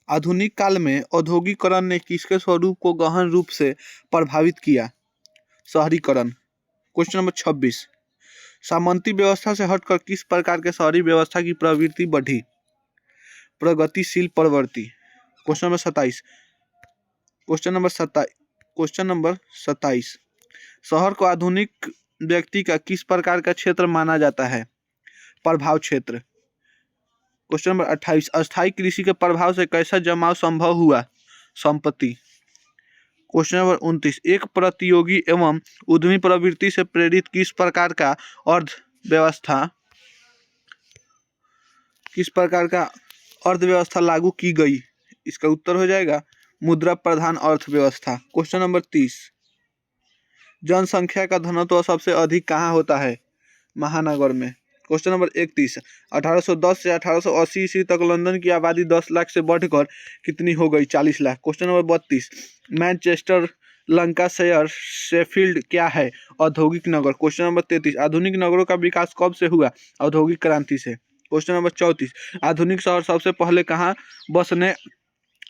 आधुनिक काल में औद्योगिकरण ने किसके स्वरूप को गहन रूप से प्रभावित किया? शहरीकरण। क्वेश्चन नंबर 26 सामंती व्यवस्था से हटकर किस प्रकार के शहरी व्यवस्था की प्रवृत्ति बढ़ी? प्रगतिशील प्रवृत्ति। क्वेश्चन नंबर 27 शहर को आधुनिक व्यक्ति का किस प्रकार का क्षेत्र माना जाता है? प्रभाव क्षेत्र। क्वेश्चन नंबर 28 अस्थायी कृषि के प्रभाव से कैसा जमाव संभव हुआ? संपत्ति। क्वेश्चन नंबर 29 एक प्रतियोगी एवं उद्यमी प्रवृत्ति से प्रेरित किस प्रकार का अर्थव्यवस्था लागू की गई? इसका उत्तर हो जाएगा मुद्रा प्रधान अर्थव्यवस्था। क्वेश्चन नंबर 30 जनसंख्या का घनत्व सबसे अधिक कहाँ होता है? महानगर में। क्वेश्चन नंबर 31 1810 से 1880 ईस्वी तक लंदन की आबादी 10 लाख से बढ़कर कितनी हो गई? 40 lakh. Question number 32 Manchester Lancashire Sheffield क्या है? औद्योगिक नगर। क्वेश्चन नंबर 33 आधुनिक नगरों का विकास कब से हुआ? औद्योगिक क्रांति से। क्वेश्चन नंबर 34 आधुनिक शहर सबसे पहले कहाँ बसने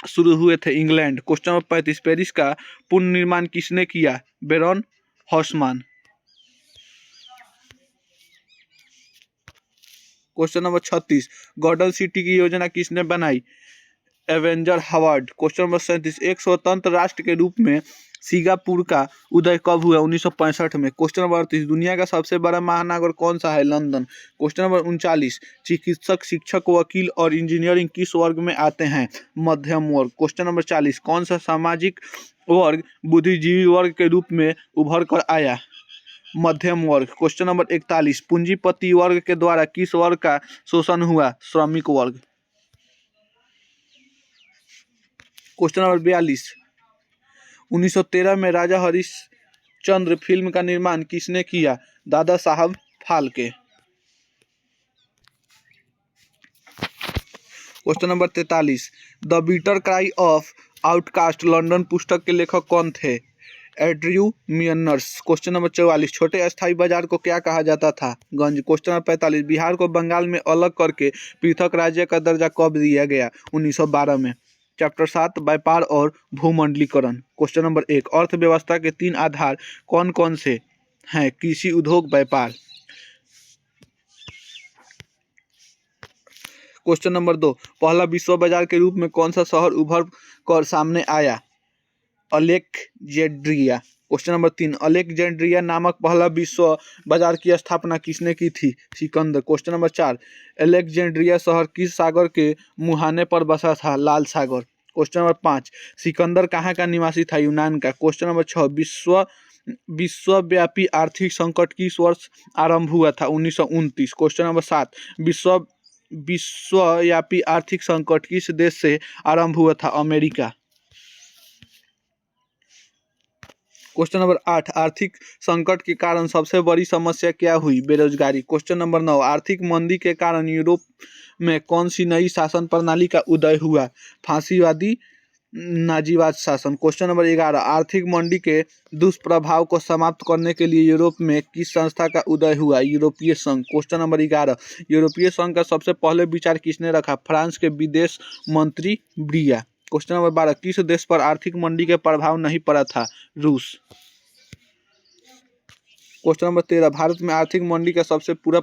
शुरू हुए थे? इंग्लैंड। क्वेश्चन नंबर 35 पेरिस का पुनर्निर्माण किसने किया? बेरन हॉसमान। क्वेश्चन नंबर 36 गॉर्डन सिटी की योजना किसने बनाई? Avenger Howard. क्वेश्चन नंबर 37 एक स्वतंत्र राष्ट्र के रूप में सिंगापुर का उदय कब हुआ? 1965 में। क्वेश्चन नंबर 38 दुनिया का सबसे बड़ा महानगर कौन सा है? लंदन। क्वेश्चन नंबर 39 चिकित्सक, शिक्षक, वकील और इंजीनियरिंग किस वर्ग में आते हैं? मध्यम वर्ग। क्वेश्चन नंबर 40 कौन सा सामाजिक वर्ग बुद्धिजीवी वर्ग के रूप में उभर कर आया? मध्यम वर्ग। क्वेश्चन नंबर 41 पूंजीपति वर्ग के द्वारा किस वर्ग का शोषण हुआ? श्रमिक वर्ग। क्वेश्चन नंबर 42 1913 में राजा हरिश्चंद्र फिल्म का निर्माण किसने किया? Dada Saheb Phalke. Question number 43 the bitter cry of outcast London पुस्तक के लेखक कौन थे? Andrew Mears. क्वेश्चन नंबर 44 छोटे अस्थायी बाजार को क्या कहा जाता था? गंज। क्वेश्चन नंबर 45 बिहार को बंगाल में अलग करके पृथक राज्य का दर्जा कब दिया गया? 1912 में। चैप्टर 7 व्यापार और भूमंडलीकरण। क्वेश्चन नंबर 1 अर्थव्यवस्था के 3 आधार कौन कौन से हैं? कृषि, उद्योग, व्यापार। क्वेश्चन नंबर 2 पहला विश्व बाजार के रूप में कौन सा शहर उभर कर सामने आया? अलेक्जेंड्रिया। क्वेश्चन नंबर 3 अलेक्जेंड्रिया नामक पहला विश्व बाजार की स्थापना किसने की थी? सिकंदर। क्वेश्चन नंबर 4 अलेक्जेंड्रिया शहर किस सागर के मुहाने पर बसा था? लाल सागर। क्वेश्चन नंबर 5 सिकंदर कहाँ का निवासी था? यूनान का। क्वेश्चन नंबर 6 विश्वव्यापी आर्थिक संकट किस वर्ष आरंभ हुआ था? 1929। क्वेश्चन नंबर 7 विश्वव्यापी आर्थिक संकट किस देश से आरंभ हुआ था? अमेरिका। क्वेश्चन नंबर 8 आर्थिक संकट के कारण सबसे बड़ी समस्या क्या हुई? बेरोजगारी। क्वेश्चन नंबर 9 आर्थिक मंदी के कारण यूरोप में कौन सी नई शासन प्रणाली का उदय हुआ? फांसीवादी नाजीवाद शासन। क्वेश्चन नंबर 11 आर्थिक मंदी के दुष्प्रभाव को समाप्त करने के लिए यूरोप में किस संस्था का उदय हुआ? यूरोपीय संघ। क्वेश्चन नंबर 11 यूरोपीय संघ का सबसे पहले विचार किसने रखा? फ्रांस के विदेश मंत्री ब्रिया। क्वेश्चन नंबर 12 किस देश पर आर्थिक मंदी के प्रभाव नहीं पड़ा था? रूस। क्वेश्चन नंबर 13 भारत में आर्थिक मंदी का सबसे बुरा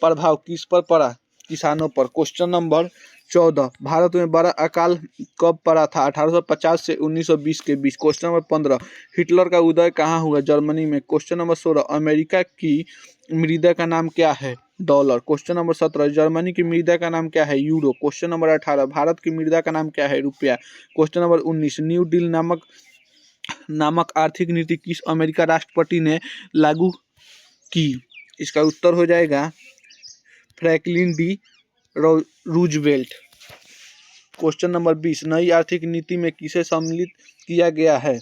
प्रभाव किस पर पड़ा? किसानों पर। क्वेश्चन नंबर 14, भारत में बड़ा अकाल कब पड़ा था? 1850 से 1920 के बीच। क्वेश्चन नंबर 15, हिटलर का उदय कहाँ हुआ? जर्मनी में। क्वेश्चन नंबर 16, अमेरिका की मृदा का नाम क्या है? डॉलर। क्वेश्चन नंबर 17, जर्मनी की मृदा का नाम क्या है? यूरो। क्वेश्चन नंबर 18, भारत की मृदा का नाम क्या है? रुपया। क्वेश्चन नंबर 19, न्यू डील नामक आर्थिक नीति किस अमेरिका राष्ट्रपति ने लागू की? इसका उत्तर हो जाएगा Franklin D Roosevelt. Question number 20, नई आर्थिक नीति में किसे सम्मिलित किया गया है?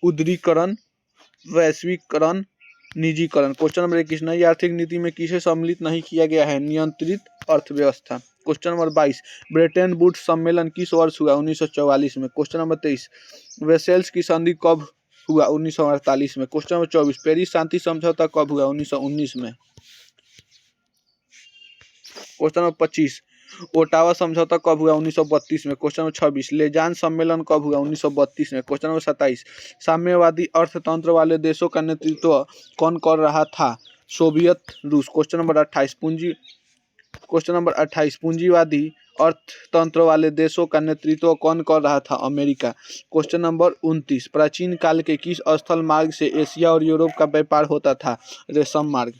उदारीकरण, वैश्वीकरण, निजीकरण। क्वेश्चन नंबर 21, नई आर्थिक नीति में किसे सम्मिलित नहीं किया गया है? नियंत्रित अर्थव्यवस्था। क्वेश्चन नंबर 22, ब्रेटन वुड्स सम्मेलन किस वर्ष हुआ? 1944 में। क्वेश्चन नंबर 23, वेसेल्स की संधि कब हुआ? 1948 में। क्वेश्चन नंबर 24, पेरिस शांति समझौता कब हुआ? 1919 में। क्वेश्चन नंबर 25, ओटावा समझौता कब हुआ? 1932 में। क्वेश्चन नंबर 26, लेजान सम्मेलन कब हुआ? 1932 में। क्वेश्चन नंबर 27, साम्यवादी अर्थतंत्र वाले देशों का नेतृत्व कौन कर रहा था? सोवियत रूस। क्वेश्चन नंबर 28, पूंजीवादी अर्थतंत्र वाले देशों का नेतृत्व कौन कर रहा था? अमेरिका। क्वेश्चन नंबर 29, प्राचीन काल के किस स्थल मार्ग से एशिया और यूरोप का व्यापार होता था? रेशम मार्ग।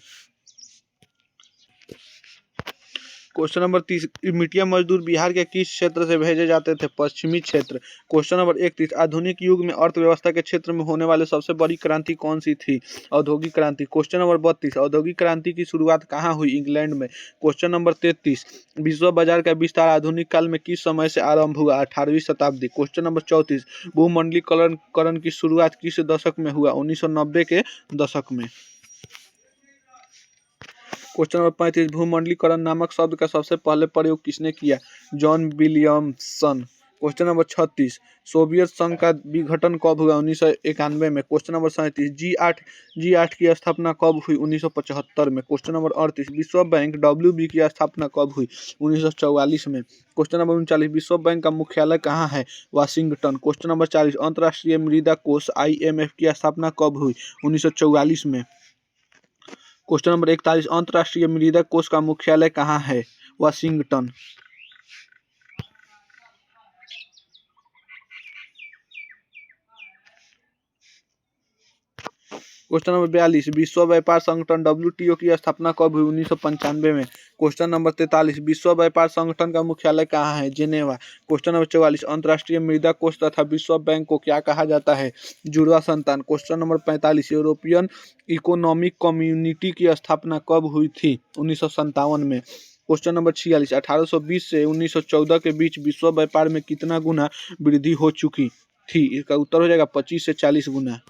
क्वेश्चन नंबर 30, मिटिया मजदूर बिहार के किस क्षेत्र से भेजे जाते थे? पश्चिमी क्षेत्र। क्वेश्चन नंबर 31, आधुनिक युग में अर्थव्यवस्था के क्षेत्र में होने वाले सबसे बड़ी क्रांति कौन सी थी? औद्योगिक क्रांति। क्वेश्चन नंबर 32, औद्योगिक क्रांति की शुरुआत कहाँ हुई? इंग्लैंड में। क्वेश्चन नंबर 33, विश्व बाजार का विस्तार आधुनिक काल में किस समय से आरंभ हुआ? 18वीं शताब्दी। क्वेश्चन नंबर 34, भूमंडलीकरण की शुरुआत किस दशक में हुआ? 1990 के दशक में। क्वेश्चन नंबर 35, भूमंडलीकरण नामक शब्द का सबसे पहले प्रयोग किसने किया? John Williamson. Question number 36, Soviet संघ का विघटन कब हुआ? 1991 में। क्वेश्चन नंबर 37, G8 की स्थापना कब हुई? 1975 में। क्वेश्चन नंबर 38, विश्व बैंक WB की स्थापना कब हुई? 1944 में। क्वेश्चन नंबर 39, विश्व बैंक का मुख्यालय कहाँ है? वाशिंगटन। क्वेश्चन नंबर 40, अंतर्राष्ट्रीय मृदा कोष IMF की स्थापना कब हुई? 1944 में। क्वेश्चन नंबर 41, अंतर्राष्ट्रीय मृदा कोष का मुख्यालय कहाँ है? वाशिंगटन। क्वेश्चन नंबर 42, विश्व व्यापार संगठन WTO की स्थापना कब हुई? 1995 में। क्वेश्चन नंबर 43, विश्व व्यापार संगठन का मुख्यालय कहाँ है? जेनेवा। क्वेश्चन नंबर 44, अंतर्राष्ट्रीय मृदा कोष तथा विश्व बैंक को क्या कहा जाता है? जुड़वा संतान। Question number 45, European economic community की स्थापना कब हुई थी? 1957 में। क्वेश्चन नंबर 46, 1820 से 1914 के बीच विश्व व्यापार में कितना गुना वृद्धि हो चुकी थी? इसका उत्तर हो जाएगा 25 से 40 गुना।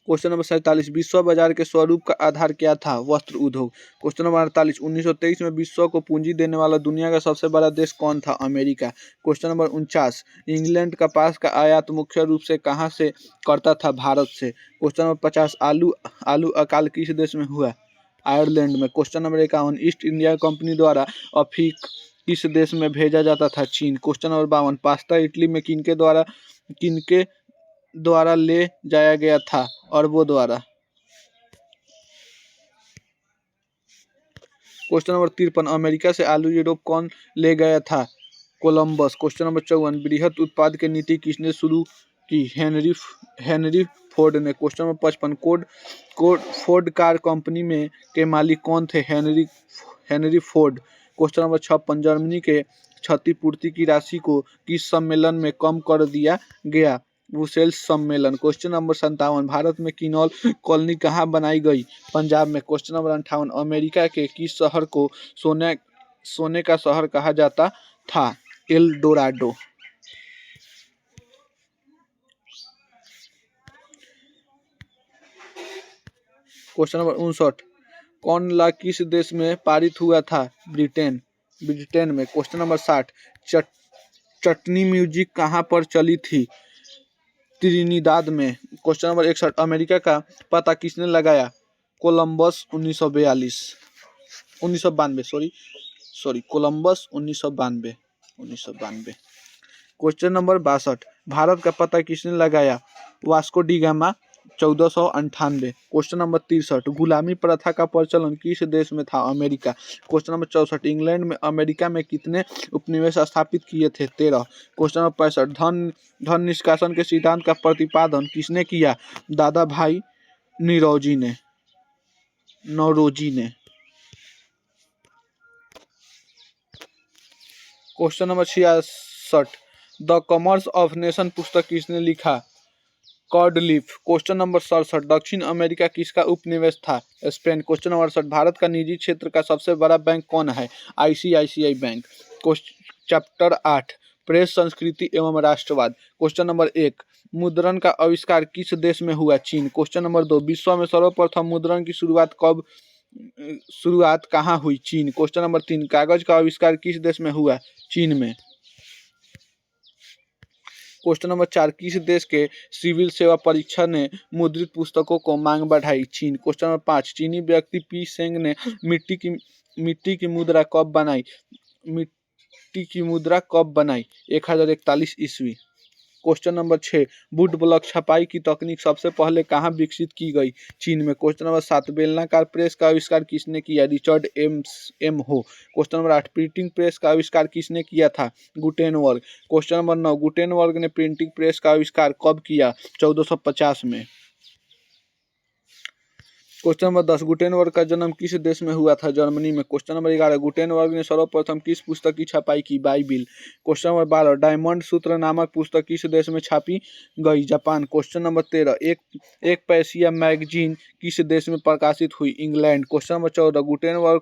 क्वेश्चन नंबर 47, विश्व बाजार के स्वरूप का आधार क्या था? वस्त्र उद्योग। क्वेश्चन नंबर 48, 1923 में विश्व को पूंजी देने वाला दुनिया का सबसे बड़ा देश कौन था? अमेरिका। क्वेश्चन नंबर 49, इंग्लैंड कपास का आयात मुख्य रूप से कहाँ से करता था? भारत से। क्वेश्चन नंबर 50, आलू अकाल किस देश में हुआ? आयरलैंड में। Question number 51, east India company द्वारा अफीक किस देश में भेजा जाता था? चीन। क्वेश्चन नंबर 52, पास्ता इटली में किनके द्वारा ले जाया गया था? अरबों द्वारा। क्वेश्चन नंबर 53, अमेरिका से आलू यूरोप कौन ले गया था? कोलंबस। क्वेश्चन नंबर 54, बृहत उत्पाद की नीति किसने शुरू की? हेनरी फोर्ड ने। Question number 55, Ford car company में के मालिक कौन थे? Henry Ford. Question number 56, Germany के क्षतिपूर्ति की राशि को किस सम्मेलन में कम कर दिया गया? ब्रुसेल्स सम्मेलन। क्वेश्चन नंबर 57, भारत में किनौल कॉलोनी कहाँ बनाई गई? पंजाब में। क्वेश्चन नंबर 58, अमेरिका के किस शहर को सोने का शहर कहा जाता था? L Dorado. क्वेश्चन नंबर 59, कौन ला किस देश में पारित हुआ था? ब्रिटेन में। क्वेश्चन नंबर 60, चटनी म्यूजिक कहाँ पर चली थी? त्रिनिदाद में। क्वेश्चन नंबर 61, अमेरिका का पता किसने लगाया? Columbus 1992 Columbus 1992। Question number 62, Bharat का पता किसने लगाया? Vasco D gamma 1498। Question number 63 गुलामी प्रथा का प्रचलन किस देश में था? अमेरिका। क्वेश्चन नंबर 64 इंग्लैंड में अमेरिका में कितने उपनिवेश स्थापित किए थे? 13। क्वेश्चन नंबर 65 धन निष्कासन के सिद्धांत का प्रतिपादन किसने किया? दादा भाई नौरोजी ने। Question number 66 the commerce of nation पुस्तक किसने लिखा? कॉर्डलिफ। क्वेश्चन नंबर 67 दक्षिण अमेरिका किसका उपनिवेश था? स्पेन। क्वेश्चन नंबर 68 भारत का निजी क्षेत्र का सबसे बड़ा बैंक कौन है? ICICI bank. चैप्टर 8 प्रेस संस्कृति एवं राष्ट्रवाद। क्वेश्चन नंबर 1 मुद्रण का आविष्कार किस देश में हुआ? चीन। क्वेश्चन नंबर 2 विश्व में सर्वप्रथम मुद्रण की शुरुआत कहाँ हुई? चीन। क्वेश्चन नंबर 3 कागज का आविष्कार किस देश में हुआ? चीन में। क्वेश्चन नंबर 4 किस देश के सिविल सेवा परीक्षा ने मुद्रित पुस्तकों को मांग बढ़ाई? चीन। क्वेश्चन नंबर 5 चीनी व्यक्ति पी सेंग ने मिट्टी की मुद्रा कब बनाई? 1041 ईस्वी। क्वेश्चन नंबर 6 वुड ब्लॉक छपाई की तकनीक सबसे पहले कहाँ विकसित की गई? चीन में। क्वेश्चन नंबर 7 बेलनाकार प्रेस का आविष्कार किसने किया? रिचर्ड एम हो। क्वेश्चन नंबर 8 प्रिंटिंग प्रेस का आविष्कार किसने किया था? गुटेनबर्ग। क्वेश्चन नंबर 9 गुटेनबर्ग ने प्रिंटिंग प्रेस का आविष्कार कब किया? 1450 में। क्वेश्चन नंबर 10 गुटेनबर्ग का जन्म किस देश में हुआ था? जर्मनी में। क्वेश्चन नंबर 11 गुटेनबर्ग ने सर्वप्रथम किस पुस्तक की छपाई की? बाइबिल। क्वेश्चन नंबर 12 डायमंड सूत्र नामक पुस्तक किस देश में छापी गई? जापान। क्वेश्चन नंबर 13 एक पैसिया मैगजीन किस देश में प्रकाशित हुई? इंग्लैंड। क्वेश्चन नंबर 14 गुटेनबर्ग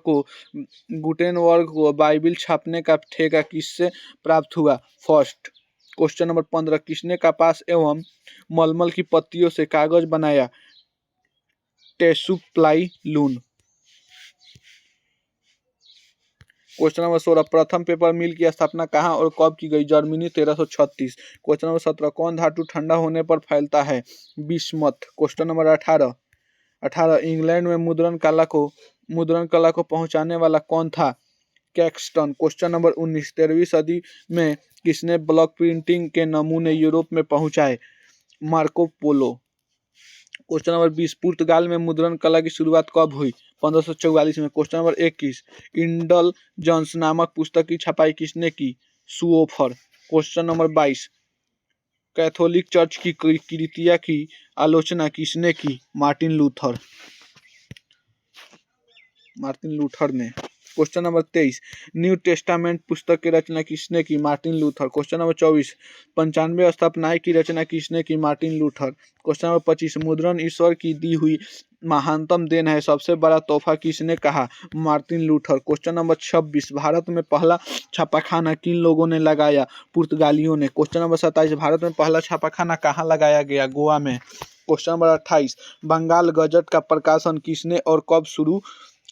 को बाइबिल छापने का ठेका किससे प्राप्त हुआ? फर्स्ट। क्वेश्चन नंबर 15 किसने कपास एवं मलमल की पत्तियों से कागज बनाया? टेसुप्लाई लून। क्वेश्चन नंबर 16 प्रथम पेपर मिल की स्थापना कहाँ और कब की गई? जर्मनी। 1336। क्वेश्चन नंबर 17 कौन धातु ठंडा होने पर फैलता है? बिस्मथ। क्वेश्चन नंबर 18 इंग्लैंड में मुद्रण कला को पहुंचाने वाला कौन था? कैक्सटन। क्वेश्चन नंबर 19 13वीं सदी में किसने ब्लॉक प्रिंटिंग के नमूने यूरोप में पहुंचाए? Marco Polo. क्वेश्चन नंबर 20 पुर्तगाल में मुद्रण कला की शुरुआत कब हुई? 1544 में। क्वेश्चन नंबर 21 इंडल जॉन्स नामक पुस्तक की छपाई किसने की? सुओफर। क्वेश्चन नंबर 22 कैथोलिक चर्च की कृतियां की आलोचना किसने की? मार्टिन लूथर ने। क्वेश्चन नंबर 23 न्यू टेस्टामेंट पुस्तक की रचना किसने की? Martin Luther. क्वेश्चन नंबर 24 95 स्थापनाएं की रचना किसने की? Martin Luther. क्वेश्चन नंबर 25 मुद्रण ईश्वर की दी हुई महानतम देन है, सबसे बड़ा तोहफा किसने कहा? Martin Luther. Question number 26 Bharat में पहला छापाखाना किन लोगों ने लगाया? पुर्तगालियों ने। क्वेश्चन नंबर 27 भारत में पहला छापाखाना कहाँ लगाया गया? गोवा में। क्वेश्चन नंबर 28 बंगाल गजट का प्रकाशन किसने और कब शुरू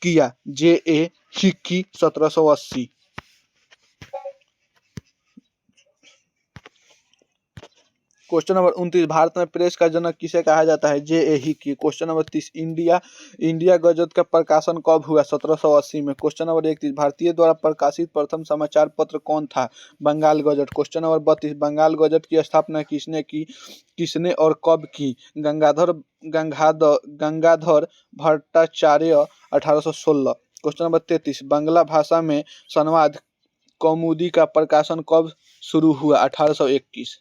किया? J.A. Hickey. 1780। Question number 29 Bharat में प्रेस का जनक किसे कहा जाता है? J.A. Hickey. Question number 30 India gazette का प्रकाशन कब हुआ? 1780 में। क्वेश्चन नंबर 31 भारतीय द्वारा प्रकाशित प्रथम समाचार पत्र कौन था? Bengal gazette. Question number 32 Bengal gazette की स्थापना किसने और कब की? गंगाधर भट्टाचार्य। 1816। क्वेश्चन नंबर 33 बांग्ला भाषा में संवाद कौमुदी का प्रकाशन कब शुरू हुआ? 1821।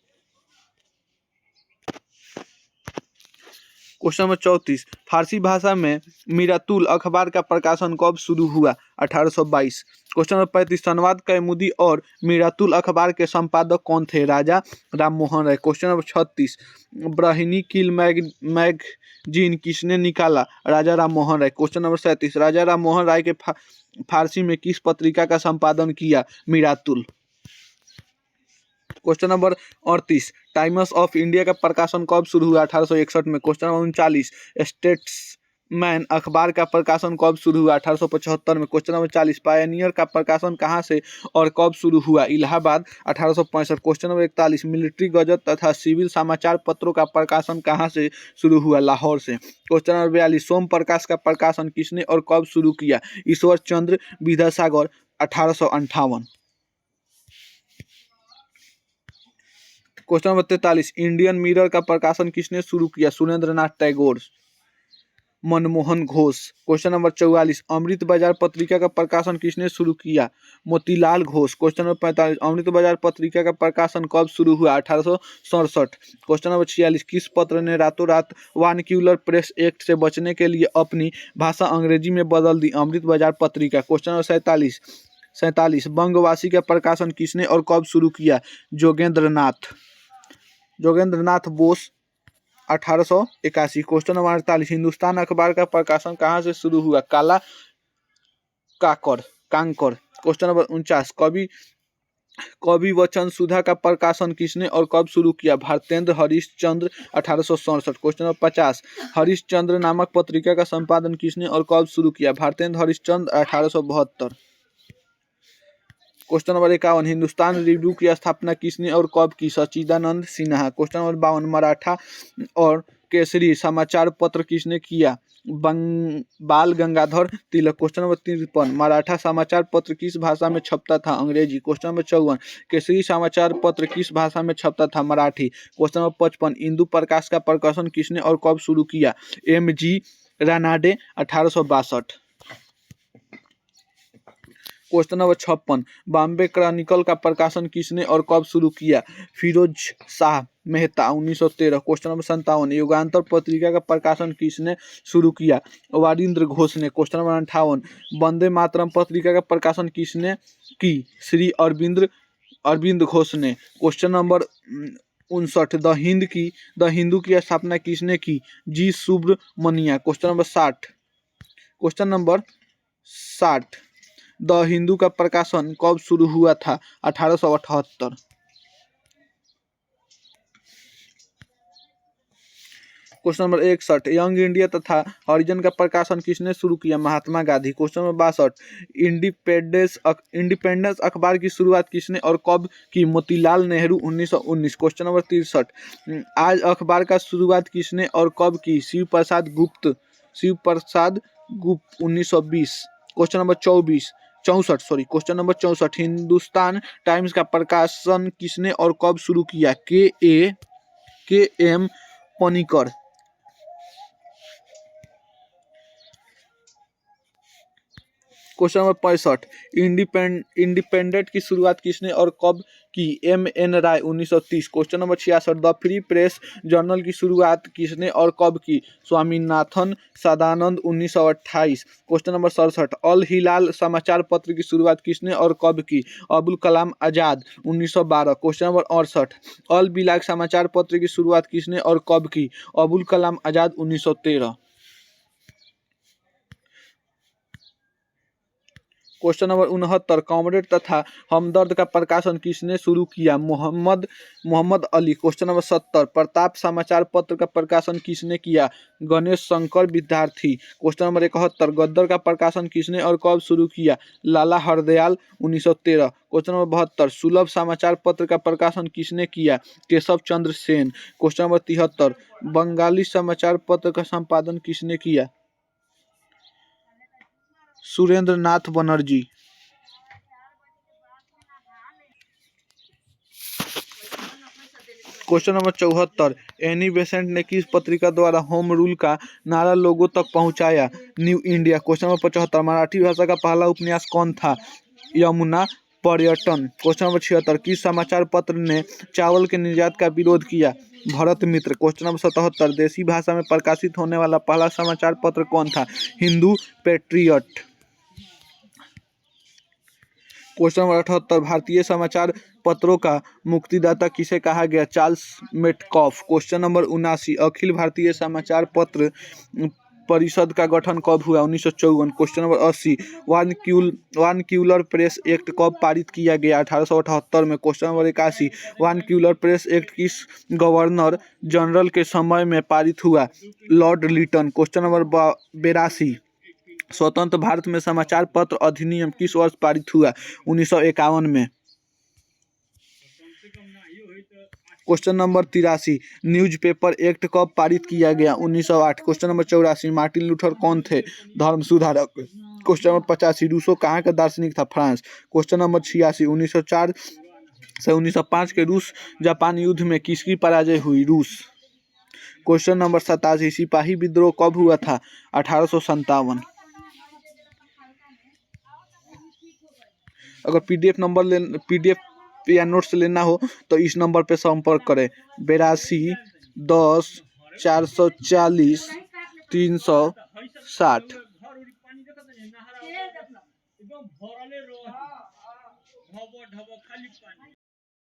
क्वेश्चन नंबर 34 फारसी भाषा में मिरातुल अखबार का प्रकाशन कब शुरू हुआ? 1822। क्वेश्चन नंबर 35 संवाद कौमुदी और मिरातुल अखबार के संपादक कौन थे? Raja Ram Mohan Roy. Question number 36 Brahmanical magazine किसने निकाला? राजा राम मोहन राय। क्वेश्चन नंबर 37 राजा राम मोहन राय के फारसी में किस पत्रिका का संपादन किया? Miratul. Question number 38 Times of India का प्रकाशन कब शुरू हुआ? 1861 में। क्वेश्चन नंबर 39 स्टेट्समैन अखबार का प्रकाशन कब शुरू हुआ? 1875 में। क्वेश्चन नंबर 40 पायनियर का प्रकाशन कहाँ से और कब शुरू हुआ? Allahabad. 1865। Question number 41 military gazette तथा सिविल समाचार पत्रों का प्रकाशन कहाँ से शुरू हुआ? लाहौर से। क्वेश्चन नंबर 42 सोम प्रकाश का प्रकाशन किसने और कब शुरू किया? Ishwar Chandra Vidyasagar. 1858। Question number 43 Indian mirror का प्रकाशन किसने शुरू किया? सुरेंद्रनाथ टैगोर। मनमोहन घोष। क्वेश्चन नंबर 44 अमृत बाजार पत्रिका का प्रकाशन किसने शुरू किया? मोतीलाल घोष। क्वेश्चन नंबर 45 अमृत बाजार पत्रिका का प्रकाशन कब शुरू हुआ? 1867। क्वेश्चन नंबर 46 किस पत्र ने रातों रात वानक्यूलर प्रेस एक्ट से बचने के लिए अपनी भाषा अंग्रेजी में बदल दी? अमृत बाजार पत्रिका। क्वेश्चन नंबर 47 बंगवासी का प्रकाशन किसने और कब शुरू किया? जोगेंद्रनाथ बोस। 1881। क्वेश्चन नंबर 48 हिंदुस्तान अखबार का प्रकाशन कहाँ से शुरू हुआ? काला कांकर। क्वेश्चन नंबर 49 कवि वचन सुधा का प्रकाशन किसने और कब शुरू किया? भारतेंद्र हरिश्चंद्र। 1867। क्वेश्चन नंबर 50 हरिश्चंद्र नामक पत्रिका का संपादन किसने और कब शुरू किया? Bharatendra Harishchandra. 1872। Question number 51 Hindustan review की स्थापना किसने और कब की? सच्चिदानंद सिन्हा। क्वेश्चन नंबर 52 मराठा और केसरी समाचार पत्र किसने किया? बाल गंगाधर तिलक। क्वेश्चन नंबर 53 मराठा समाचार पत्र किस भाषा में छपता था? अंग्रेजी। क्वेश्चन नंबर 54 केसरी समाचार पत्र किस भाषा में छपता था? मराठी। क्वेश्चन नंबर 55 इंदु प्रकाश का प्रकाशन किसने और कब शुरू किया? M.G. Ranade. 1862। Question number 56 Bombay Chronicle का प्रकाशन किसने और कब शुरू किया? फिरोज शाह मेहता। 1913। क्वेश्चन नंबर 57 युगांतर पत्रिका का प्रकाशन किसने शुरू किया? वारिंद्र घोष ने। क्वेश्चन नंबर 58 वंदे मातरम पत्रिका का प्रकाशन किसने की? श्री अरविंद घोष ने। क्वेश्चन नंबर 59 द हिंदू की स्थापना किसने की? G Subramania. Question number 60 the Hindu का प्रकाशन कब शुरू हुआ था? 1878। क्वेश्चन नंबर 61 यंग इंडिया तथा हरिजन का प्रकाशन किसने शुरू किया? Mahatma Gandhi. Question number 62 independence अखबार की शुरुआत किसने और कब की? मोतीलाल नेहरू। 1919। क्वेश्चन नंबर 63 आज अखबार का शुरुआत किसने और कब की? Shiv Prasad Gupta. 1920। Question number 64 question number 64 Hindustan times का प्रकाशन किसने और कब शुरू किया? K M Panikkar. Question number 65 independent की शुरुआत किसने और कब की? M.N. Roy. 1930। Question number 66 the free press journal की शुरुआत किसने और कब की? स्वामीनाथन सदानंद। 1928। क्वेश्चन नंबर 67 अल हिलाल समाचार पत्र की शुरुआत किसने और कब की? अबुल कलाम आजाद। 1912। क्वेश्चन नंबर 68 अल बिलाग समाचार पत्र की शुरुआत किसने और कब की? अबुल कलाम आजाद। 1913। क्वेश्चन नंबर 69 कॉमरेड तथा हमदर्द का प्रकाशन किसने शुरू किया? मोहम्मद अली। क्वेश्चन नंबर 70 प्रताप समाचार पत्र का प्रकाशन किसने किया? गणेश शंकर विद्यार्थी। क्वेश्चन नंबर 71 गद्दर का प्रकाशन किसने और कब शुरू किया? लाला हरदयाल। 1913। क्वेश्चन नंबर 72 सुलभ समाचार पत्र का प्रकाशन किसने किया? केशव चंद्र सेन। क्वेश्चन नंबर 73 बंगाली समाचार पत्र का संपादन किसने किया? Surendra Nath Banerjee. Question number 74 Annie Besant ने किस पत्रिका द्वारा होम रूल का नारा लोगों तक पहुंचाया? New India. Question number 75 Marathi भाषा का पहला उपन्यास कौन था? यमुना पर्यटन। क्वेश्चन नंबर 76 किस समाचार पत्र ने चावल के निर्यात का विरोध किया? भरत मित्र। क्वेश्चन नंबर 77 देसी भाषा में प्रकाशित होने वाला पहला समाचार पत्र कौन था? हिंदू पेट्रियट। क्वेश्चन नंबर 78 भारतीय समाचार पत्रों का मुक्तिदाता किसे कहा गया? Charles Metcalfe. Question number 79 Akhil Bharatiya समाचार पत्र परिषद का गठन कब हुआ? 1954। क्वेश्चन नंबर 80 वानक्यूलर प्रेस एक्ट कब पारित किया गया? 1878 में। क्वेश्चन नंबर 81 वानक्यूलर प्रेस एक्ट किस गवर्नर जनरल के समय में पारित हुआ? लॉर्ड लिटन। क्वेश्चन नंबर 82 स्वतंत्र भारत में समाचार पत्र अधिनियम किस वर्ष पारित हुआ? 1951 में। क्वेश्चन नंबर 83 न्यूज़पेपर एक्ट कब पारित किया गया? 1908। क्वेश्चन नंबर 84 मार्टिन लूथर कौन थे? धर्म सुधारक। क्वेश्चन नंबर 85 रूसो कहाँ का दार्शनिक था? फ्रांस। क्वेश्चन नंबर 86 1904 से 1905 के रूस जापान युद्ध में किसकी पराजय हुई? रूस। क्वेश्चन नंबर 87, सिपाही विद्रोह कब हुआ था? 1857। अगर पीडीएफ या नोट्स लेना हो तो इस नंबर पे संपर्क करें 82 10 440 360।